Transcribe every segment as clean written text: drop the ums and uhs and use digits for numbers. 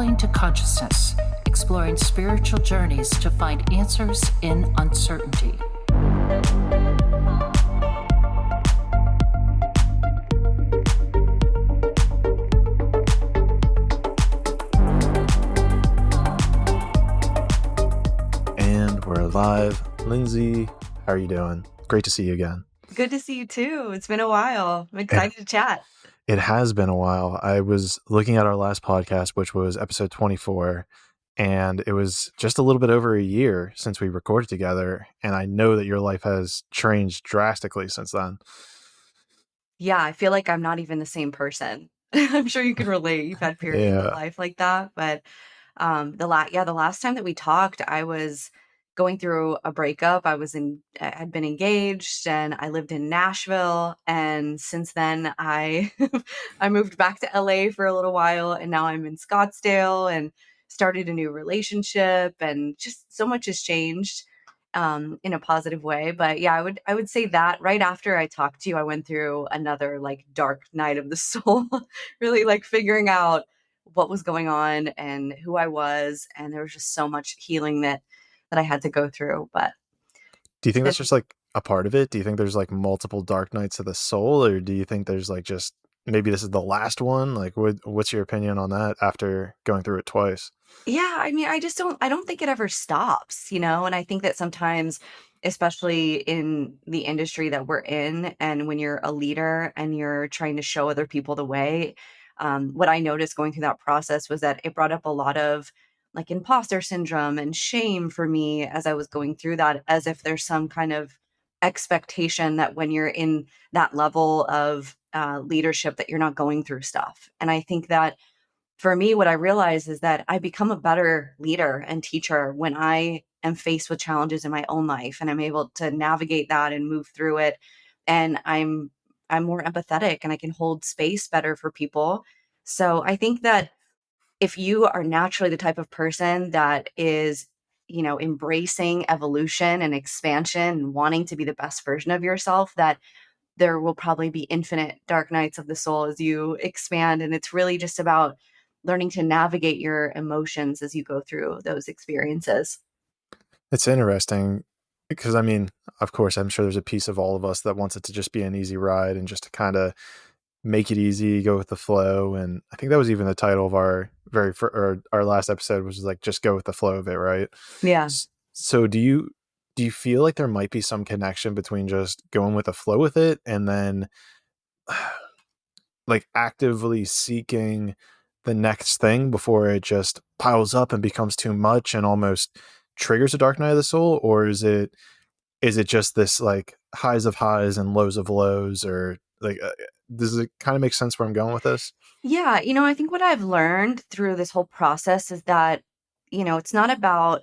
traveling to consciousness, exploring spiritual journeys to find answers in uncertainty. And we're live. Lindsay, how are you doing? Great to see you again. Good to see you too. It's been a while. I'm excited to chat. It has been a while. I was looking at our last podcast, which was episode 24, and it was just a little bit over a year since we recorded together. And I know that your life has changed drastically since then. Yeah, I feel like I'm not even the same person. I'm sure you can relate. You've had periods of life like that. But the last time that we talked, I was going through a breakup. I had been engaged and I lived in Nashville. And since then I I moved back to LA for a little while, and now I'm in Scottsdale and started a new relationship, and just so much has changed in a positive way. But yeah, I would say that right after I talked to you, I went through another like dark night of the soul, really like figuring out what was going on and who I was. And there was just so much healing that I had to go through. But do you think that's just like a part of it? Do you think there's like multiple dark nights of the soul, or do you think there's like just maybe this is the last one? Like, what's your opinion on that after going through it twice? yeah, I mean, I don't think it ever stops, And I think that sometimes, especially in the industry that we're in, and when you're a leader and you're trying to show other people the way, what I noticed going through that process was that it brought up a lot of like imposter syndrome and shame for me as I was going through that, as if there's some kind of expectation that when you're in that level of leadership that you're not going through stuff. And I think that for me, what I realize is that I become a better leader and teacher when I am faced with challenges in my own life, and I'm able to navigate that and move through it. And I'm more empathetic and I can hold space better for people. So I think that if you are naturally the type of person that is, embracing evolution and expansion and wanting to be the best version of yourself, that there will probably be infinite dark nights of the soul as you expand. And it's really just about learning to navigate your emotions as you go through those experiences. It's interesting because, I mean, of course, I'm sure there's a piece of all of us that wants it to just be an easy ride and just to kind of make it easy, go with the flow. And I think that was even the title of our our last episode, which was like, just go with the flow of it. Right. Yeah. So do you feel like there might be some connection between just going with the flow with it and then like actively seeking the next thing before it just piles up and becomes too much and almost triggers a dark night of the soul? Or is it just this like highs of highs and lows of lows? Or like does it kind of make sense where I'm going with this? Yeah, I think what I've learned through this whole process is that, it's not about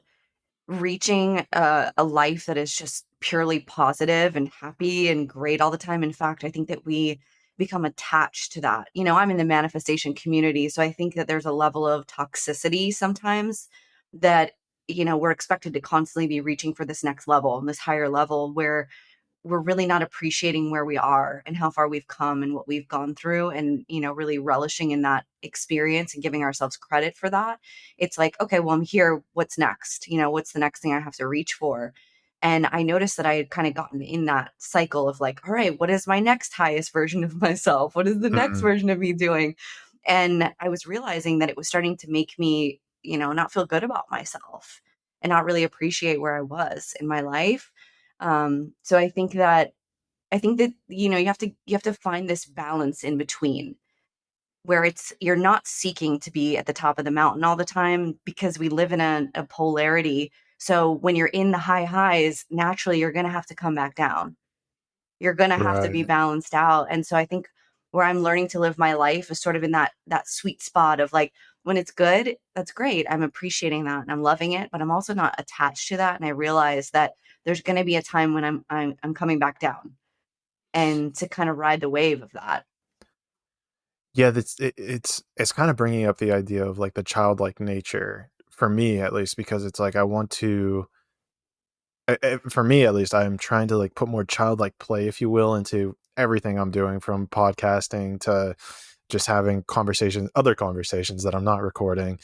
reaching a life that is just purely positive and happy and great all the time. In fact, I think that we become attached to that. I'm in the manifestation community, so I think that there's a level of toxicity sometimes that, we're expected to constantly be reaching for this next level and this higher level, where we're really not appreciating where we are and how far we've come and what we've gone through, and really relishing in that experience and giving ourselves credit for that. It's like, okay, well, I'm here, what's next? What's the next thing I have to reach for? And I noticed that I had kind of gotten in that cycle of like, all right, what is my next highest version of myself? What is the next version of me doing? And I was realizing that it was starting to make me, not feel good about myself and not really appreciate where I was in my life. So I think that you have to find this balance in between, where you're not seeking to be at the top of the mountain all the time, because we live in a polarity. So when you're in the high highs, naturally you're going to have to come back down. You're going to have to be balanced out. And so I think where I'm learning to live my life is sort of in that sweet spot of like, when it's good, that's great. I'm appreciating that and I'm loving it, but I'm also not attached to that. And I realize that there's going to be a time when I'm coming back down, and to kind of ride the wave of that. Yeah, it's kind of bringing up the idea of like the childlike nature for me, at least, because it's like I want to. For me, at least, I'm trying to like put more childlike play, if you will, into everything I'm doing, from podcasting to just having other conversations that I'm not recording,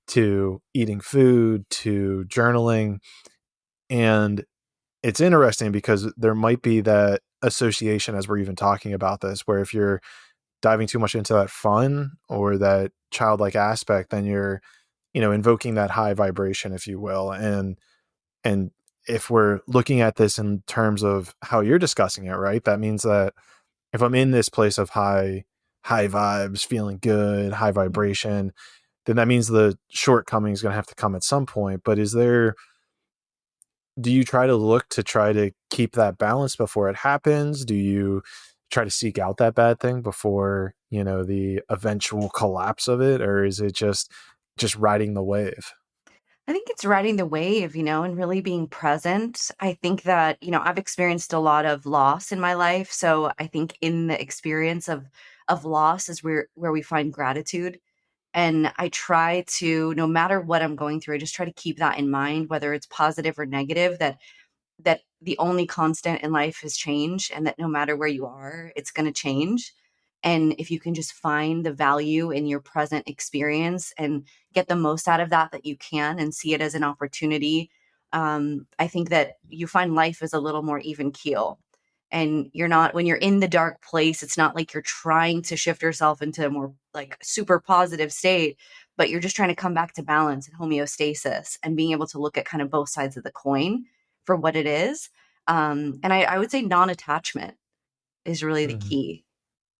to eating food, to journaling. And it's interesting because there might be that association as we're even talking about this, where if you're diving too much into that fun or that childlike aspect, then you're, invoking that high vibration, if you will. And if we're looking at this in terms of how you're discussing it, right, that means that if I'm in this place of high vibes, feeling good, high vibration, then that means the shortcoming is going to have to come at some point. But do you try to keep that balance before it happens? Do you try to seek out that bad thing before, the eventual collapse of it? Or is it just riding the wave? I think it's riding the wave, and really being present. I think that, I've experienced a lot of loss in my life. So I think in the experience of loss is where we find gratitude. And I try to, no matter what I'm going through, I just try to keep that in mind, whether it's positive or negative, that the only constant in life is change, and that no matter where you are, it's going to change. And if you can just find the value in your present experience and get the most out of that you can, and see it as an opportunity, I think that you find life is a little more even keel. And when you're in the dark place, it's not like you're trying to shift yourself into a more like super positive state, but you're just trying to come back to balance and homeostasis, and being able to look at kind of both sides of the coin for what it is. And I would say non-attachment is really the Mhm. key.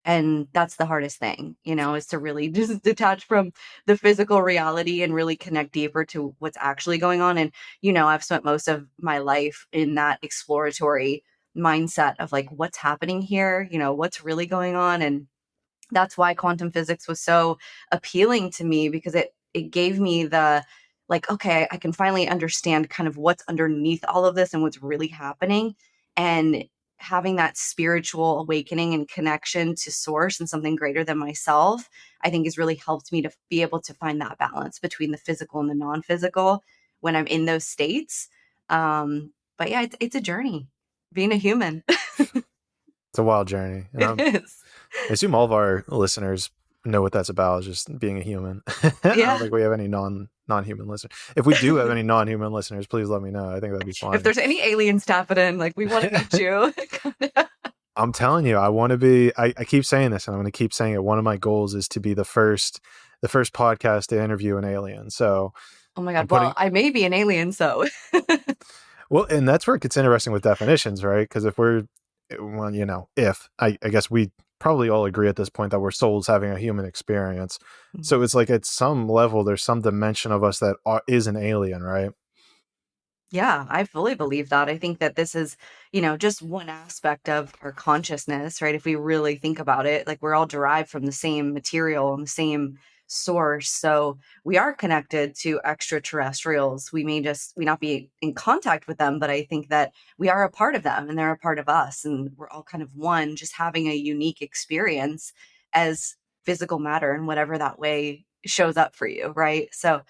And that's the hardest thing, is to really just detach from the physical reality and really connect deeper to what's actually going on. And, I've spent most of my life in that exploratory mindset of like, what's happening here? What's really going on? And that's why quantum physics was so appealing to me, because it gave me the like, okay, I can finally understand kind of what's underneath all of this and what's really happening. And having that spiritual awakening and connection to source and something greater than myself, I think has really helped me to be able to find that balance between the physical and the non-physical when I'm in those states. But yeah, it's a journey being a human. It's a wild journey. And It is. I assume all of our listeners know what that's about, just being a human. I don't Yeah. think we have any non-human listeners. If we do have any non-human listeners, please let me know. I think that'd be If fun. there's any aliens tapping in, like, we want to meet you. I'm telling you, I want to be, I keep saying this and I'm going to keep saying it. One of my goals is to be the first podcast to interview an alien. So Oh my I'm God. Well, putting, I may be an alien, so. well, and that's where it gets interesting with definitions, right? Because if I guess we probably all agree at this point that we're souls having a human experience. So it's like at some level, there's some dimension of us that is an alien, right? Yeah, I fully believe that. I think that this is, just one aspect of our consciousness, right? If we really think about it, like we're all derived from the same material and the same source. So we are connected to extraterrestrials. We not be in contact with them, but I think that we are a part of them and they're a part of us. And we're all kind of one, just having a unique experience as physical matter in whatever that way shows up for you, right? So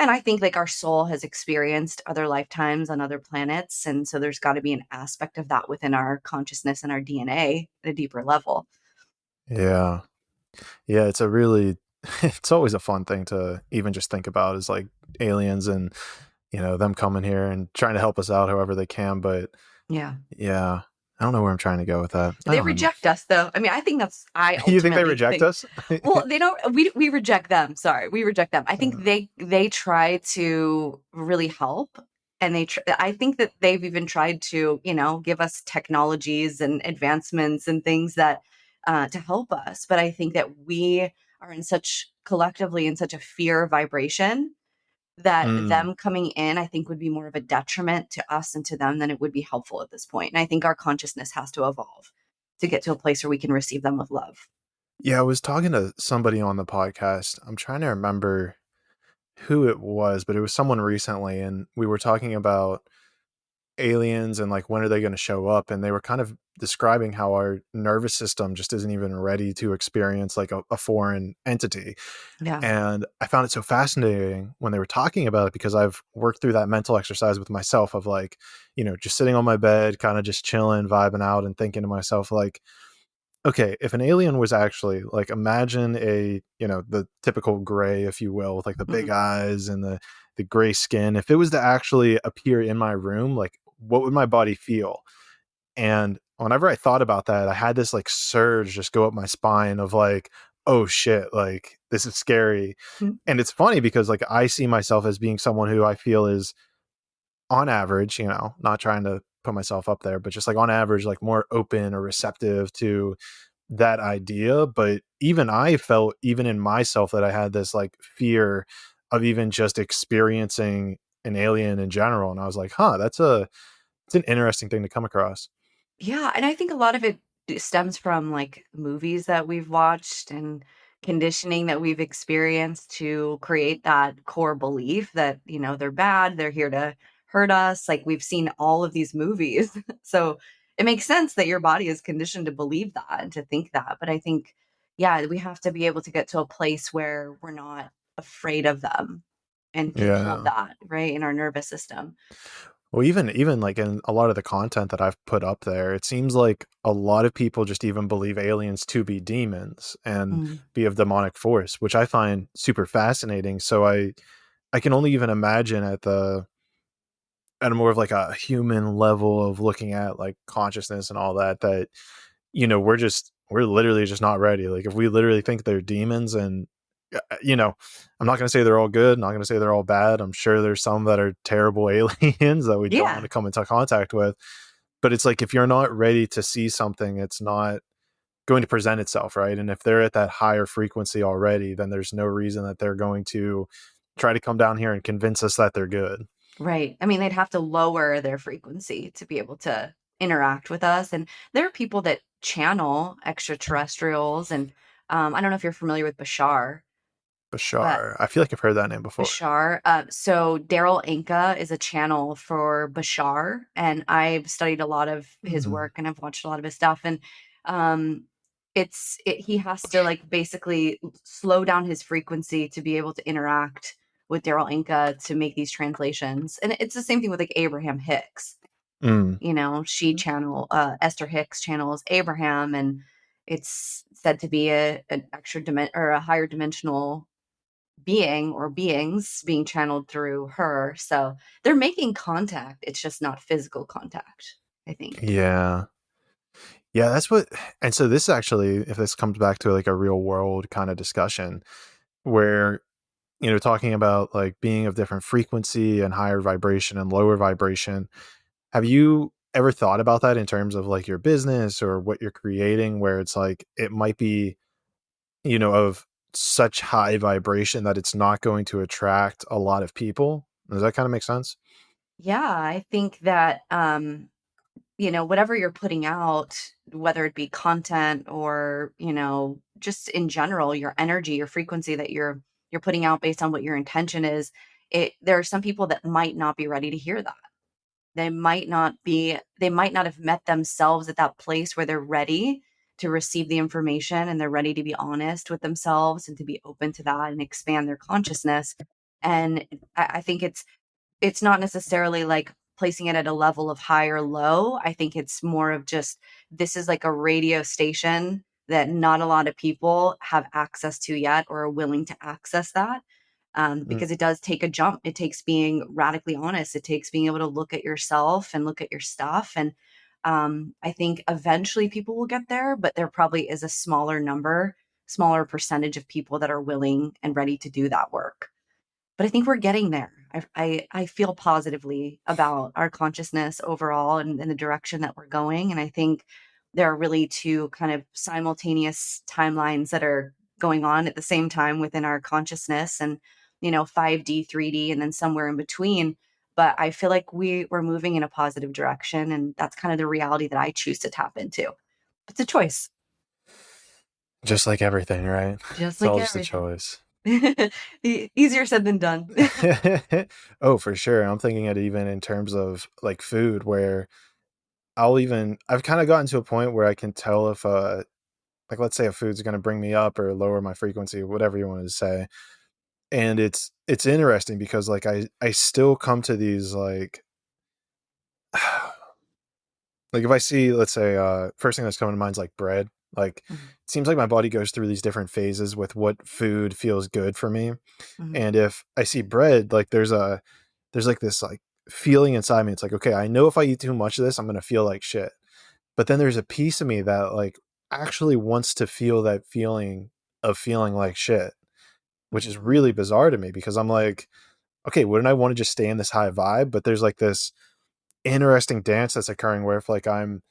and I think like our soul has experienced other lifetimes on other planets. And so there's got to be an aspect of that within our consciousness and our DNA at a deeper level. Yeah. Yeah. It's always a fun thing to even just think about, is like aliens and, them coming here and trying to help us out however they can. But Yeah. yeah, I don't know where I'm trying to go with that. I They don't know. reject us though. I mean, I think I You think they ultimately reject think, us? well, they don't, we reject them. Sorry. We reject them. I think Uh, they try to really help. And I think that they've even tried to, give us technologies and advancements and things that, to help us. But I think that we are collectively in such a fear vibration that mm. them coming in, I think, would be more of a detriment to us and to them than it would be helpful at this point. And I think our consciousness has to evolve to get to a place where we can receive them with love. Yeah, I was talking to somebody on the podcast. I'm trying to remember who it was, but it was someone recently, and we were talking about aliens and like when are they going to show up, and they were kind of describing how our nervous system just isn't even ready to experience like a foreign entity. Yeah. And I found it so fascinating when they were talking about it, because I've worked through that mental exercise with myself of like, just sitting on my bed, kind of just chilling, vibing out, and thinking to myself like, okay, if an alien was actually like, imagine a, the typical gray, if you will, with like the big Mhm. eyes and the gray skin. If it was to actually appear in my room, like what would my body feel? And whenever I thought about that, I had this like surge just go up my spine of like, oh shit, like this is scary. Mm. And it's funny because like I see myself as being someone who I feel is on average, not trying to put myself up there, but just like on average, like more open or receptive to that idea. But even I felt, even in myself, that I had this like fear of even just experiencing an alien in general. And I was like, huh, it's an interesting thing to come across. Yeah, and I think a lot of it stems from like movies that we've watched and conditioning that we've experienced to create that core belief that, they're bad, they're here to hurt us. Like we've seen all of these movies. So it makes sense that your body is conditioned to believe that and to think that. But I think, yeah, we have to be able to get to a place where we're not afraid of them and control Yeah. that, right, in our nervous system. Well, even like in a lot of the content that I've put up there, it seems like a lot of people just even believe aliens to be demons and Mm. be of demonic force, which I find super fascinating. So I can only even imagine at a more of like a human level of looking at like consciousness and all that, that we're literally just not ready. Like if we literally think they're demons, and I'm not going to say they're all good, not going to say they're all bad. I'm sure there's some that are terrible aliens that we don't want Yeah. to come into contact with. But it's like if you're not ready to see something, it's not going to present itself, right? And if they're at that higher frequency already, then there's no reason that they're going to try to come down here and convince us that they're good. Right. I mean, they'd have to lower their frequency to be able to interact with us. And there are people that channel extraterrestrials. And I don't know if you're familiar with but Bashar, I feel like I've heard that name before. Bashar. So Daryl Anka is a channel for Bashar, and I've studied a lot of his Mhm. work and I've watched a lot of his stuff. And um, he has to like basically slow down his frequency to be able to interact with Daryl Anka to make these translations. And it's the same thing with like Abraham Hicks. Mm. She Esther Hicks channels Abraham, and it's said to be an extra or a higher dimensional being or beings being channeled through her. So they're making contact. It's just not physical contact, I think. Yeah. Yeah, that's what. And so this actually, if this comes back to like a real world kind of discussion where, talking about like being of different frequency and higher vibration and lower vibration, have you ever thought about that in terms of like your business or what you're creating, where it's like it might be, of such high vibration that it's not going to attract a lot of people? Does that kind of make sense? Yeah, I think that whatever you're putting out, whether it be content or, just in general, your energy, your frequency that you're putting out based on what your intention is, there are some people that might not be ready to hear that. They might not have met themselves at that place where they're ready to receive the information and they're ready to be honest with themselves and to be open to that and expand their consciousness. And I think it's not necessarily like placing it at a level of high or low. I think it's more of just this is like a radio station that not a lot of people have access to yet or are willing to access that. Mm. Because it does take a jump. It takes being radically honest. It takes being able to look at yourself and look at your stuff. And I think eventually people will get there, but there probably is a smaller percentage of people that are willing and ready to do that work. But I think we're getting there. I feel positively about our consciousness overall and the direction that we're going. And I think there are really two kind of simultaneous timelines that are going on at the same time within our consciousness and 5D, 3D, and then somewhere in between. But I feel like we're moving in a positive direction. And that's kind of the reality that I choose to tap into. It's a choice, Just like everything, right? just It's like all just a everything. choice. Easier said than done. Oh, for sure. I'm thinking it even in terms of like food, where I've kind of gotten to a point where I can tell if like let's say a food's going to bring me up or lower my frequency, whatever you wanted to say. And it's interesting because like I still come to these like if I see, let's say, first thing that's coming to mind is like bread. Like, Mhm. it seems like my body goes through these different phases with what food feels good for me. Mhm. And if I see bread, like there's like this like feeling inside me. It's like, okay, I know if I eat too much of this, I'm gonna feel like shit. But then there's a piece of me that like actually wants to feel that feeling of feeling like shit, which is Mhm. really bizarre to me because I'm like, okay, wouldn't I want to just stay in this high vibe? But there's like this interesting dance that's occurring where if like I'm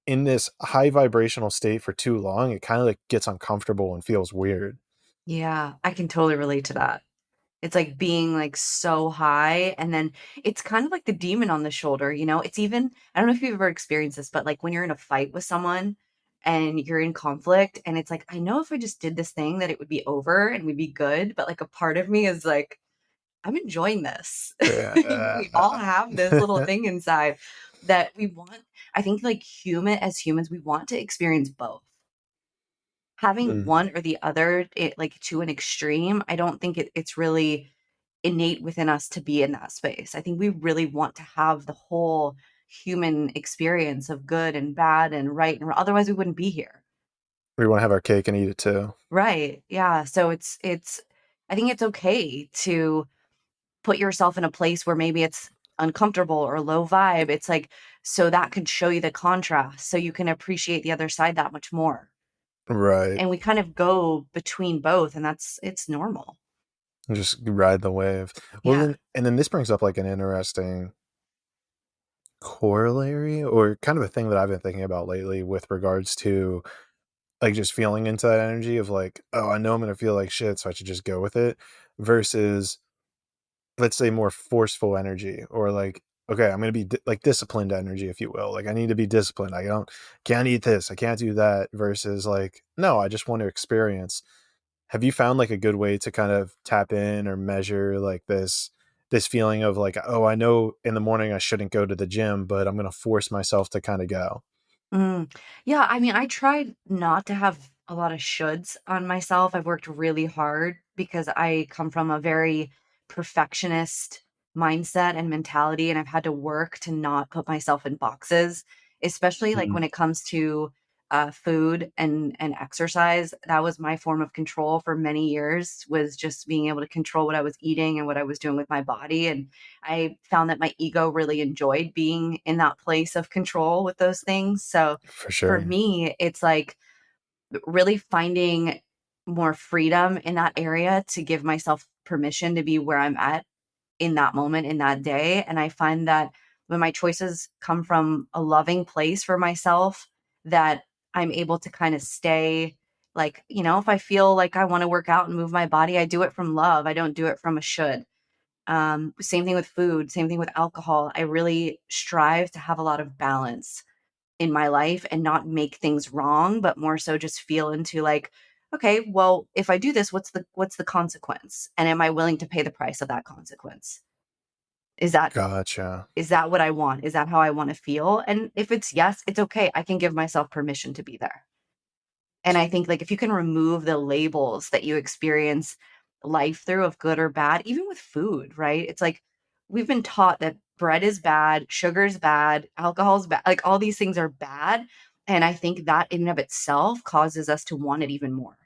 in this high vibrational state for too long, it kind of like gets uncomfortable and feels weird. Yeah, I can totally relate to that. It's like being like so high and then it's kind of like the demon on the shoulder, you know? It's even I don't know if you've ever experienced this, but like when you're in a fight with someone and you're in conflict and it's like, I know if I just did this thing that it would be over and we'd be good, but like a part of me is like, I'm enjoying this. Yeah. We all have this little thing inside that we want. I think like as humans, we want to experience both. Having Mm. one or the other, like to an extreme, I don't think it's really innate within us to be in that space. I think we really want to have the whole human experience of good and bad and right and wrong. Otherwise we wouldn't be here. We want to have our cake and eat it too. Right. Yeah. So it's I think it's okay to put yourself in a place where maybe it's uncomfortable or low vibe. It's like so that can show you the contrast so you can appreciate the other side that much more. Right. And we kind of go between both and it's normal. Just ride the wave. Well, Yeah. then, and then this brings up like an interesting corollary or kind of a thing that I've been thinking about lately with regards to like just feeling into that energy of like, oh, I know I'm going to feel like shit, so I should just go with it versus, let's say, more forceful energy or like, okay, I'm going to be like disciplined energy, if you will. Like, I need to be disciplined. Can't eat this, I can't do that versus like, no, I just want to experience. Have you found like a good way to kind of tap in or measure like this feeling of like, oh, I know in the morning I shouldn't go to the gym, but I'm gonna force myself to kind of go. Mm. Yeah, I mean, I tried not to have a lot of shoulds on myself. I've worked really hard because I come from a very perfectionist mindset and mentality, and I've had to work to not put myself in boxes, especially like Mhm. when it comes to food and exercise. That was my form of control for many years, was just being able to control what I was eating and what I was doing with my body. And I found that my ego really enjoyed being in that place of control with those things. So For for sure. me, it's like really finding more freedom in that area to give myself permission to be where I'm at in that moment, in that day. And I find that when my choices come from a loving place for myself, that I'm able to kind of stay like, you know, if I feel like I want to work out and move my body, I do it from love. I don't do it from a should. Same thing with food, same thing with alcohol. I really strive to have a lot of balance in my life and not make things wrong, but more so just feel into like, okay, well, if I do this, what's the consequence? And am I willing to pay the price of that consequence? Is that Gotcha. is that what I want? Is that how I want to feel? And if it's yes, it's okay. I can give myself permission to be there. And I think like if you can remove the labels that you experience life through of good or bad, even with food, right? It's like we've been taught that bread is bad, sugar is bad, alcohol is bad, like all these things are bad. And I think that in and of itself causes us to want it even more.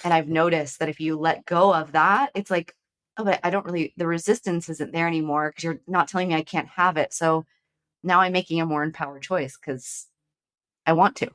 And I've noticed that if you let go of that, it's like, oh, but I don't really, the resistance isn't there anymore because you're not telling me I can't have it. So now I'm making a more empowered choice because I want to.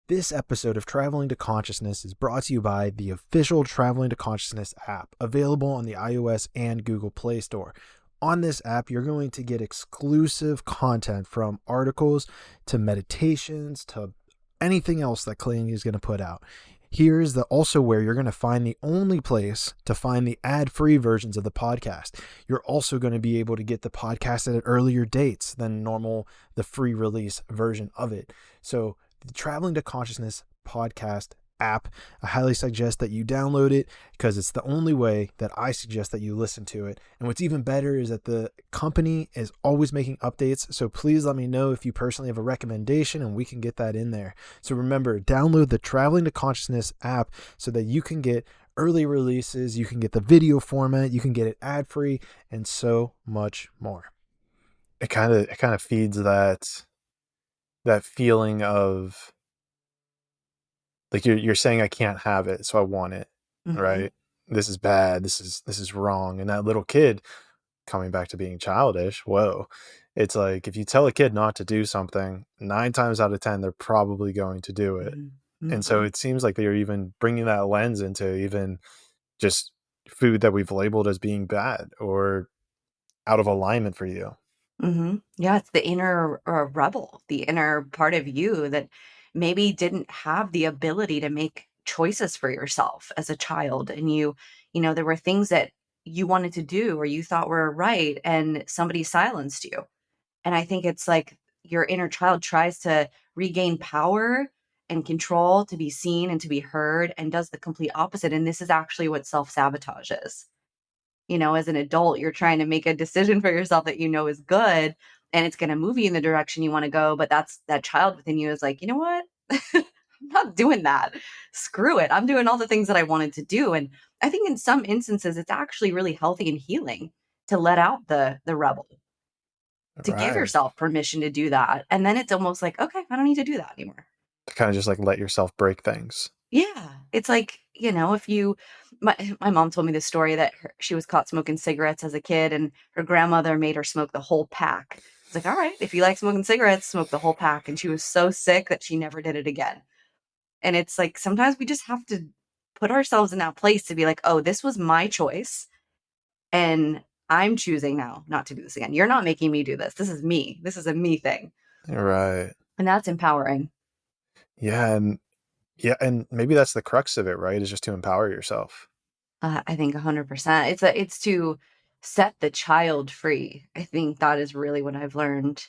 This episode of Traveling to Consciousness is brought to you by the official Traveling to Consciousness app, available on the iOS and Google Play Store. On this app, you're going to get exclusive content from articles to meditations to anything else that Clayton is going to put out. Here's the also where you're going to find the only place to find the ad-free versions of the podcast. You're also going to be able to get the podcast at earlier dates than normal, the free release version of it. So the Traveling to Consciousness podcast app, I highly suggest that you download it because it's the only way that I suggest that you listen to it. And what's even better is that the company is always making updates. So please let me know if you personally have a recommendation and we can get that in there. So remember, download the Traveling to Consciousness app so that you can get early releases, you can get the video format, you can get it ad free, and so much more. It kind of feeds that feeling of like you're saying I can't have it, so I want it, Hmm. right? This is bad. This is wrong. And that little kid, coming back to being childish, whoa. It's like if you tell a kid not to do something, 9 times out of 10, they're probably going to do it. Hmm. And so Hmm. it seems like they're even bringing that lens into even just food that we've labeled as being bad or out of alignment for you. Yeah, it's the inner rebel, the inner part of you that maybe didn't have the ability to make choices for yourself as a child. And there were things that you wanted to do or you thought were right, and somebody silenced you. And I think it's like your inner child tries to regain power and control to be seen and to be heard and does the complete opposite. And this is actually what self sabotage is. As an adult, you're trying to make a decision for yourself that is good, and it's going to move you in the direction you want to go. But that child within you is like, you know what? I'm not doing that. Screw it. I'm doing all the things that I wanted to do. And I think in some instances, it's actually really healthy and healing to let out the rebel, to give Right. yourself permission to do that. And then it's almost like, okay, I don't need to do that anymore. To kind of just like let yourself break things. Yeah. It's like, if my mom told me this story that she was caught smoking cigarettes as a kid, and her grandmother made her smoke the whole pack. It's like, all right, if you like smoking cigarettes, smoke the whole pack. And she was so sick that she never did it again. And it's like, sometimes we just have to put ourselves in that place to be like, oh, this was my choice. And I'm choosing now not to do this again. You're not making me do this. This is me. This is a me thing. Right. And that's empowering. Yeah. And maybe that's the crux of it, right? Is just to empower yourself. I think 100%. It's to set the child free. I think that is really what I've learned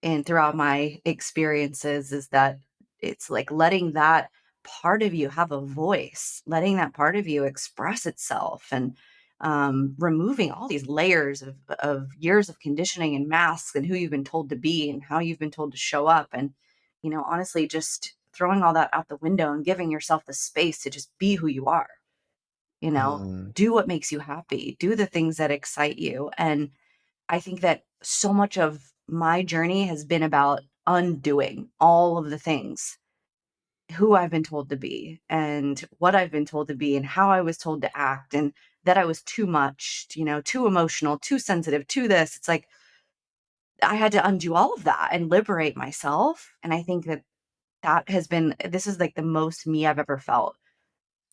and throughout my experiences is that it's like letting that part of you have a voice, letting that part of you express itself, and removing all these layers of years of conditioning and masks and who you've been told to be and how you've been told to show up. And, honestly, just throwing all that out the window and giving yourself the space to just be who you are, Mm, do what makes you happy, do the things that excite you. And I think that so much of my journey has been about undoing all of the things, who I've been told to be and what I've been told to be and how I was told to act, and that I was too much, too emotional, too sensitive, to this. It's like I had to undo all of that and liberate myself. And I think that this is like the most me I've ever felt.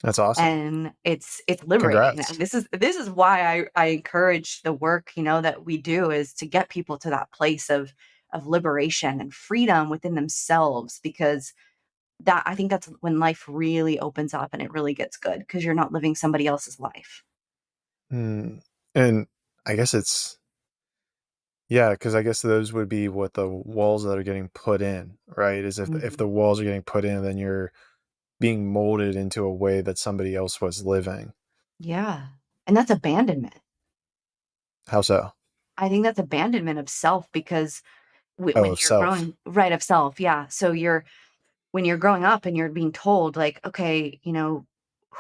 that's awesome. And it's liberating. And Congrats. this is why I encourage the work, that we do, is to get people to that place of liberation and freedom within themselves, because that I think that's when life really opens up and it really gets good, because you're not living somebody else's life. Mm. And I guess yeah, because I guess those would be what the walls that are getting put in, right? Is if Mhm. the walls are getting put in, then you're being molded into a way that somebody else was living. Yeah. And that's abandonment. How so? I think that's abandonment of self, because Oh, when of you're self. growing right of self, yeah. So when you're growing up and you're being told like, okay,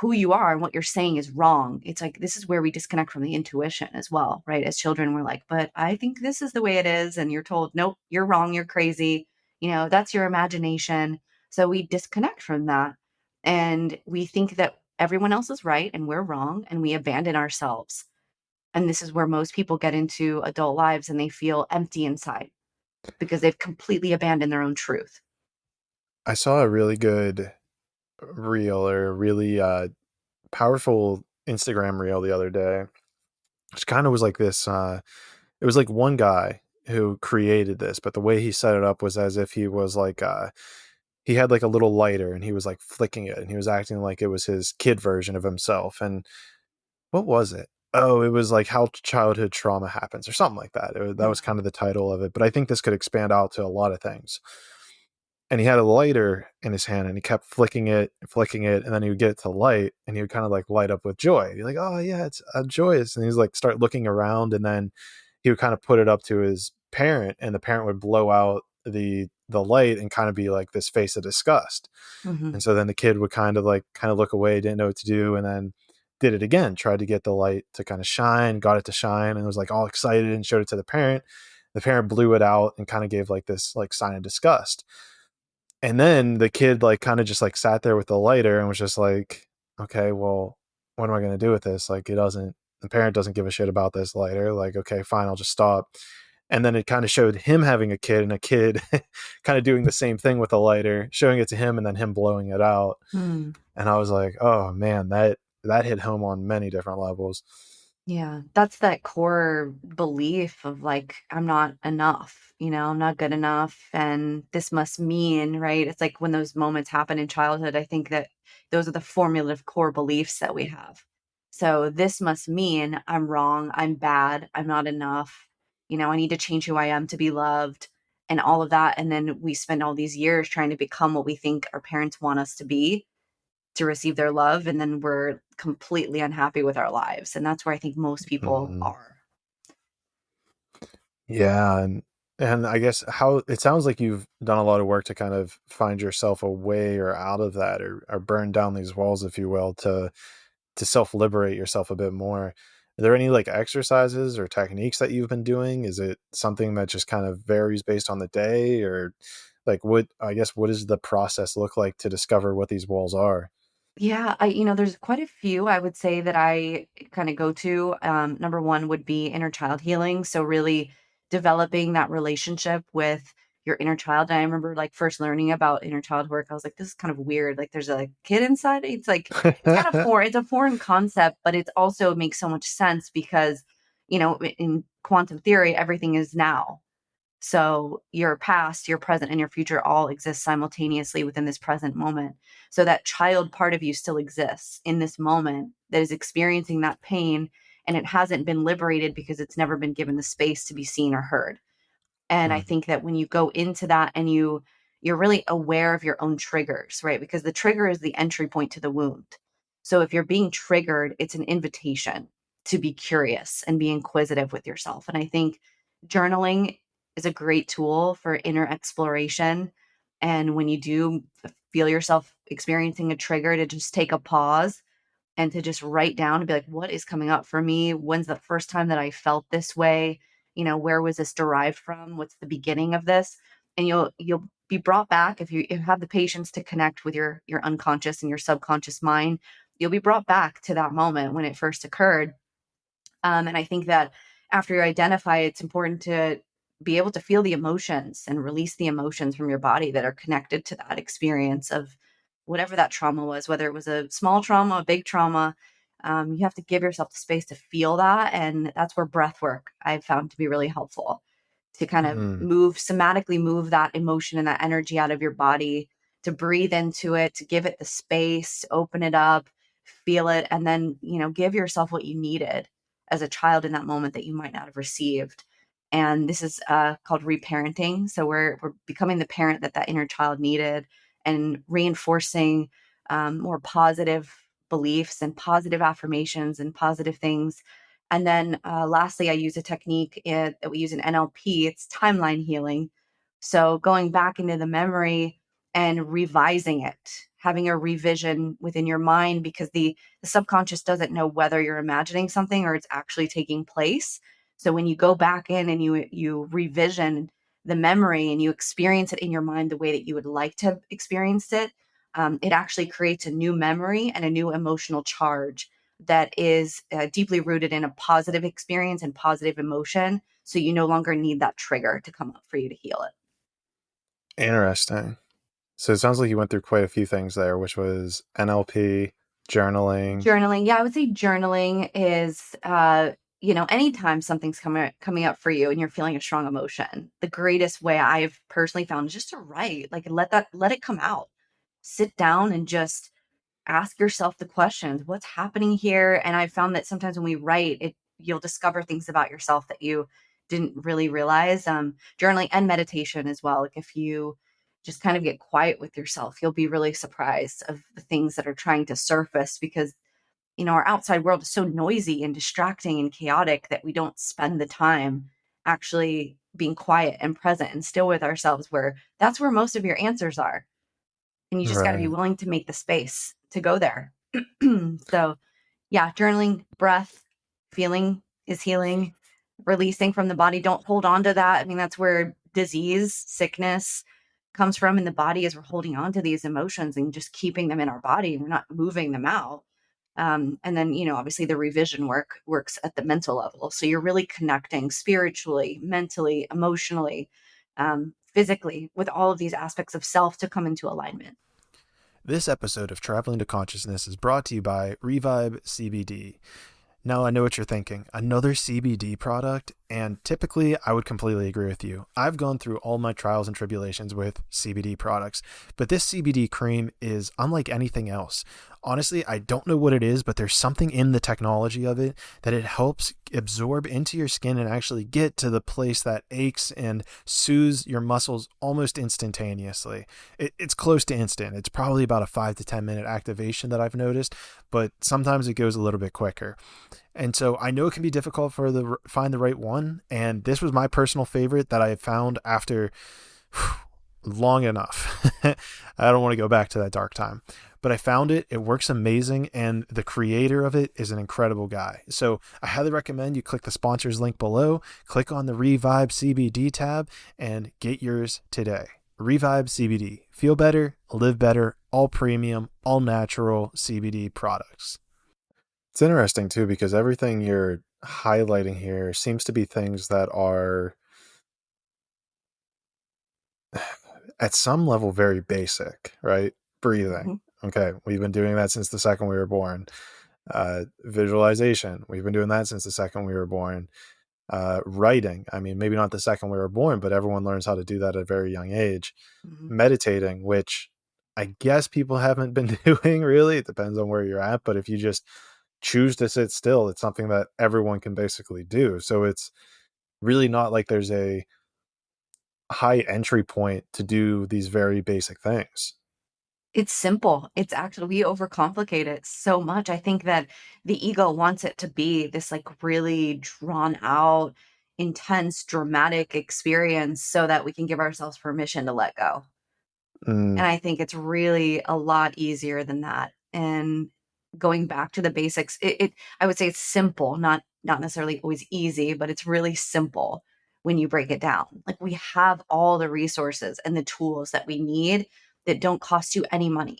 who you are and what you're saying is wrong. It's like, this is where we disconnect from the intuition as well, right? As children, we're like, but I think this is the way it is. And you're told, nope, you're wrong. You're crazy. That's your imagination. So we disconnect from that. And we think that everyone else is right and we're wrong. And we abandon ourselves. And this is where most people get into adult lives and they feel empty inside because they've completely abandoned their own truth. I saw a really good reel or a really powerful Instagram reel the other day, which kind of was like this. It was like one guy who created this, but the way he set it up was as if he was like he had like a little lighter and he was like flicking it and he was acting like it was his kid version of himself. And what was it? Oh, it was like how childhood trauma happens or something like that. That was kind of the title of it. But I think this could expand out to a lot of things. And he had a lighter in his hand and he kept flicking it, and then he would get it to light and he would kind of like light up with joy. He'd be like, oh yeah, it's joyous. And he's like start looking around, and then he would kind of put it up to his parent, and the parent would blow out the light and kind of be like this face of disgust. Hmm. And so then the kid would kind of look away, didn't know what to do, and then did it again, tried to get the light to kind of shine, got it to shine, and was like all excited and showed it to the parent. The parent blew it out and kind of gave like this like sign of disgust. And then the kid like kind of just like sat there with the lighter and was just like, okay, well, what am I going to do with this? Like, the parent doesn't give a shit about this lighter. Like, okay, fine, I'll just stop. And then it kind of showed him having a kid and a kid kind of doing the same thing with a lighter, showing it to him and then him blowing it out. Hmm. And I was like, oh man, that hit home on many different levels. Yeah, that's that core belief of like, I'm not enough, I'm not good enough. And this must mean, right? It's like when those moments happen in childhood, I think that those are the formative core beliefs that we have. So this must mean I'm wrong, I'm bad, I'm not enough, I need to change who I am to be loved and all of that. And then we spend all these years trying to become what we think our parents want us to receive their love, and then we're completely unhappy with our lives, and that's where I think most people Mm-hmm. are. Yeah, and I guess how it sounds like you've done a lot of work to kind of find yourself a way or out of that, or burn down these walls, if you will, to self liberate yourself a bit more. Are there any like exercises or techniques that you've been doing? Is it something that just kind of varies based on the day, or like what does the process look like to discover what these walls are? Yeah, there's quite a few I would say that I kind of go to. Number one would be inner child healing. So really developing that relationship with your inner child. And I remember like first learning about inner child work, I was like, this is kind of weird. Like there's a like, kid inside. It's like it's kind of foreign. It's a foreign concept, but it also makes so much sense because, in quantum theory, everything is now. So your past, your present, and your future all exist simultaneously within this present moment. So that child part of you still exists in this moment that is experiencing that pain, and it hasn't been liberated because it's never been given the space to be seen or heard. And I Mm, think that when you go into that and you're really aware of your own triggers, right? Because the trigger is the entry point to the wound. So if you're being triggered, it's an invitation to be curious and be inquisitive with yourself. And I think journaling is a great tool for inner exploration. And when you do feel yourself experiencing a trigger, to just take a pause and to just write down and be like, what is coming up for me? When's the first time that I felt this way? Where was this derived from? What's the beginning of this? And you'll be brought back if you have the patience to connect with your unconscious and your subconscious mind. You'll be brought back to that moment when it first occurred. And I think that after you identify, it's important to be able to feel the emotions and release the emotions from your body that are connected to that experience of whatever that trauma was, whether it was a small trauma, a big trauma. You have to give yourself the space to feel that. And that's where breath work I've found to be really helpful to kind of mhm. somatically move that emotion and that energy out of your body, to breathe into it, to give it the space, open it up, feel it, and then, give yourself what you needed as a child in that moment that you might not have received. And this is called reparenting. So we're becoming the parent that inner child needed, and reinforcing more positive beliefs and positive affirmations and positive things. And then lastly, I use a technique that we use in NLP. It's timeline healing. So going back into the memory and revising it, having a revision within your mind, because the subconscious doesn't know whether you're imagining something or it's actually taking place. So when you go back in and you revision the memory and you experience it in your mind the way that you would like to have experienced it, it actually creates a new memory and a new emotional charge that is deeply rooted in a positive experience and positive emotion. So you no longer need that trigger to come up for you to heal it. Interesting. So it sounds like you went through quite a few things there, which was NLP, journaling. Journaling. Yeah, I would say journaling is anytime something's coming up for you and you're feeling a strong emotion, the greatest way I've personally found is just to write, like let it come out. Sit down and just ask yourself the questions, what's happening here? And I found that sometimes when we write it, you'll discover things about yourself that you didn't really realize. Journaling and meditation as well. Like if you just kind of get quiet with yourself, you'll be really surprised of the things that are trying to surface, because our outside world is so noisy and distracting and chaotic that we don't spend the time actually being quiet and present and still with ourselves, where that's where most of your answers are. And you just got to be Right. willing to make the space to go there. So, yeah, journaling, breath, feeling is healing, releasing from the body. Don't hold on to that. I mean, that's where disease, sickness comes from in the body is we're holding on to these emotions and just keeping them in our body. We're not moving them out. And then, obviously the revision work works at the mental level. So you're really connecting spiritually, mentally, emotionally, physically with all of these aspects of self to come into alignment. This episode of Traveling to Consciousness is brought to you by Revive CBD. Now, I know what you're thinking. Another CBD product? And typically, I would completely agree with you. I've gone through all my trials and tribulations with CBD products, but this CBD cream is unlike anything else. Honestly, I don't know what it is, but there's something in the technology of it that it helps absorb into your skin and actually get to the place that aches and soothes your muscles almost instantaneously. It's close to instant. It's probably about a 5 to 10 minute activation that I've noticed, but sometimes it goes a little bit quicker. And so I know it can be difficult for find the right one. And this was my personal favorite that I found after long enough. I don't want to go back to that dark time, but I found it. It works amazing. And the creator of it is an incredible guy. So I highly recommend you click the sponsors link below, click on the Revive CBD tab, and get yours today. Revive CBD. Feel better, live better, all premium, all natural CBD products. It's interesting too, because everything you're highlighting here seems to be things that are at some level very basic, right? Breathing. Okay. We've been doing that since the second we were born. Visualization. We've been doing that since the second we were born. Writing. I mean, maybe not the second we were born, but everyone learns how to do that at a very young age. Meditating, which I guess people haven't been doing really. It depends on where you're at. But if you just choose to sit still, it's something that everyone can basically do. So it's really not like there's a high entry point to do these very basic things. It's simple. It's actually, we overcomplicate it so much. I think that the ego wants it to be this like really drawn out, intense, dramatic experience so that we can give ourselves permission to let go. And I think it's really a lot easier than that. And going back to the basics, I would say it's simple, not necessarily always easy, but it's really simple when you break it down. Like we have all the resources and the tools that we need that don't cost you any money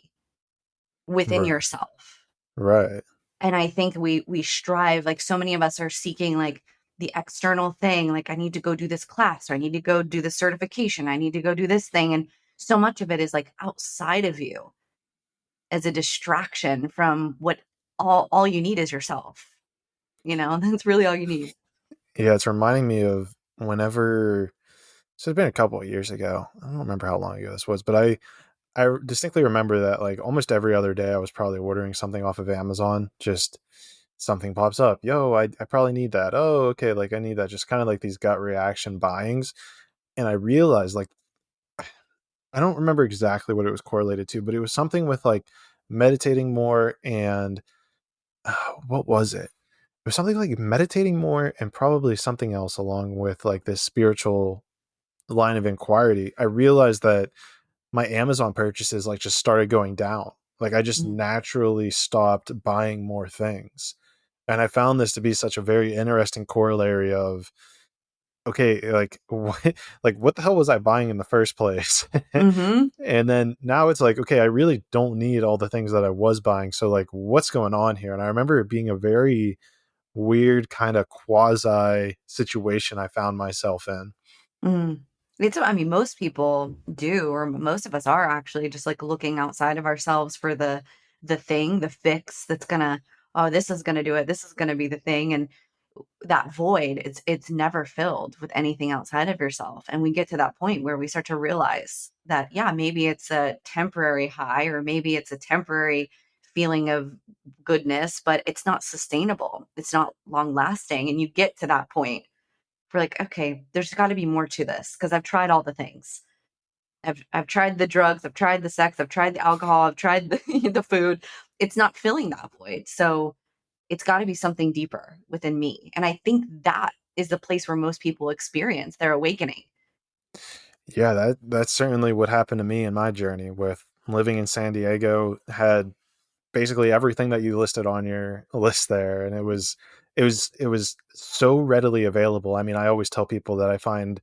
within Right. yourself. Right. And I think we strive, like so many of us are seeking like the external thing, like I need to go do this class, or I need to go do this certification, I need to go do this thing. And so much of it is like outside of you as a distraction from what all you need is yourself. That's really all you need. Yeah, it's reminding me of whenever, so it's been a couple of years ago. I don't remember how long ago this was, but I distinctly remember that like almost every other day I was probably ordering something off of Amazon. Just something pops up. Yo, I probably need that. Oh, okay. Like I need that. Just kind of like these gut reaction buyings. And I realized like, I don't remember exactly what it was correlated to, but it was something with like meditating more and what was it? It was something like meditating more and probably something else along with like this spiritual line of inquiry. I realized that my Amazon purchases like just started going down. Like I just naturally stopped buying more things. And I found this to be such a very interesting corollary of, okay, like what the hell was I buying in the first place? And then now it's like, okay, I really don't need all the things that I was buying. So like what's going on here? And I remember it being a very weird kind of quasi situation I found myself in. I mean, most people do, or most of us are actually just like looking outside of ourselves for the thing, the fix that's gonna, oh, this is gonna do it. This is gonna be the thing. And that void, it's never filled with anything outside of yourself. And we get to that point where we start to realize that, yeah, maybe it's a temporary high, or maybe it's a temporary feeling of goodness, but it's not sustainable. It's not long lasting. And you get to that point. We're like, okay, there's got to be more to this because I've tried all the things. I've tried the drugs, I've tried the sex, I've tried the alcohol, I've tried the the food. It's not filling that void. So it's got to be something deeper within me. And I think that is the place where most people experience their awakening. Yeah, that's certainly what happened to me in my journey with living in San Diego. Had basically everything that you listed on your list there, and it was so readily available. I mean, I always tell people that I find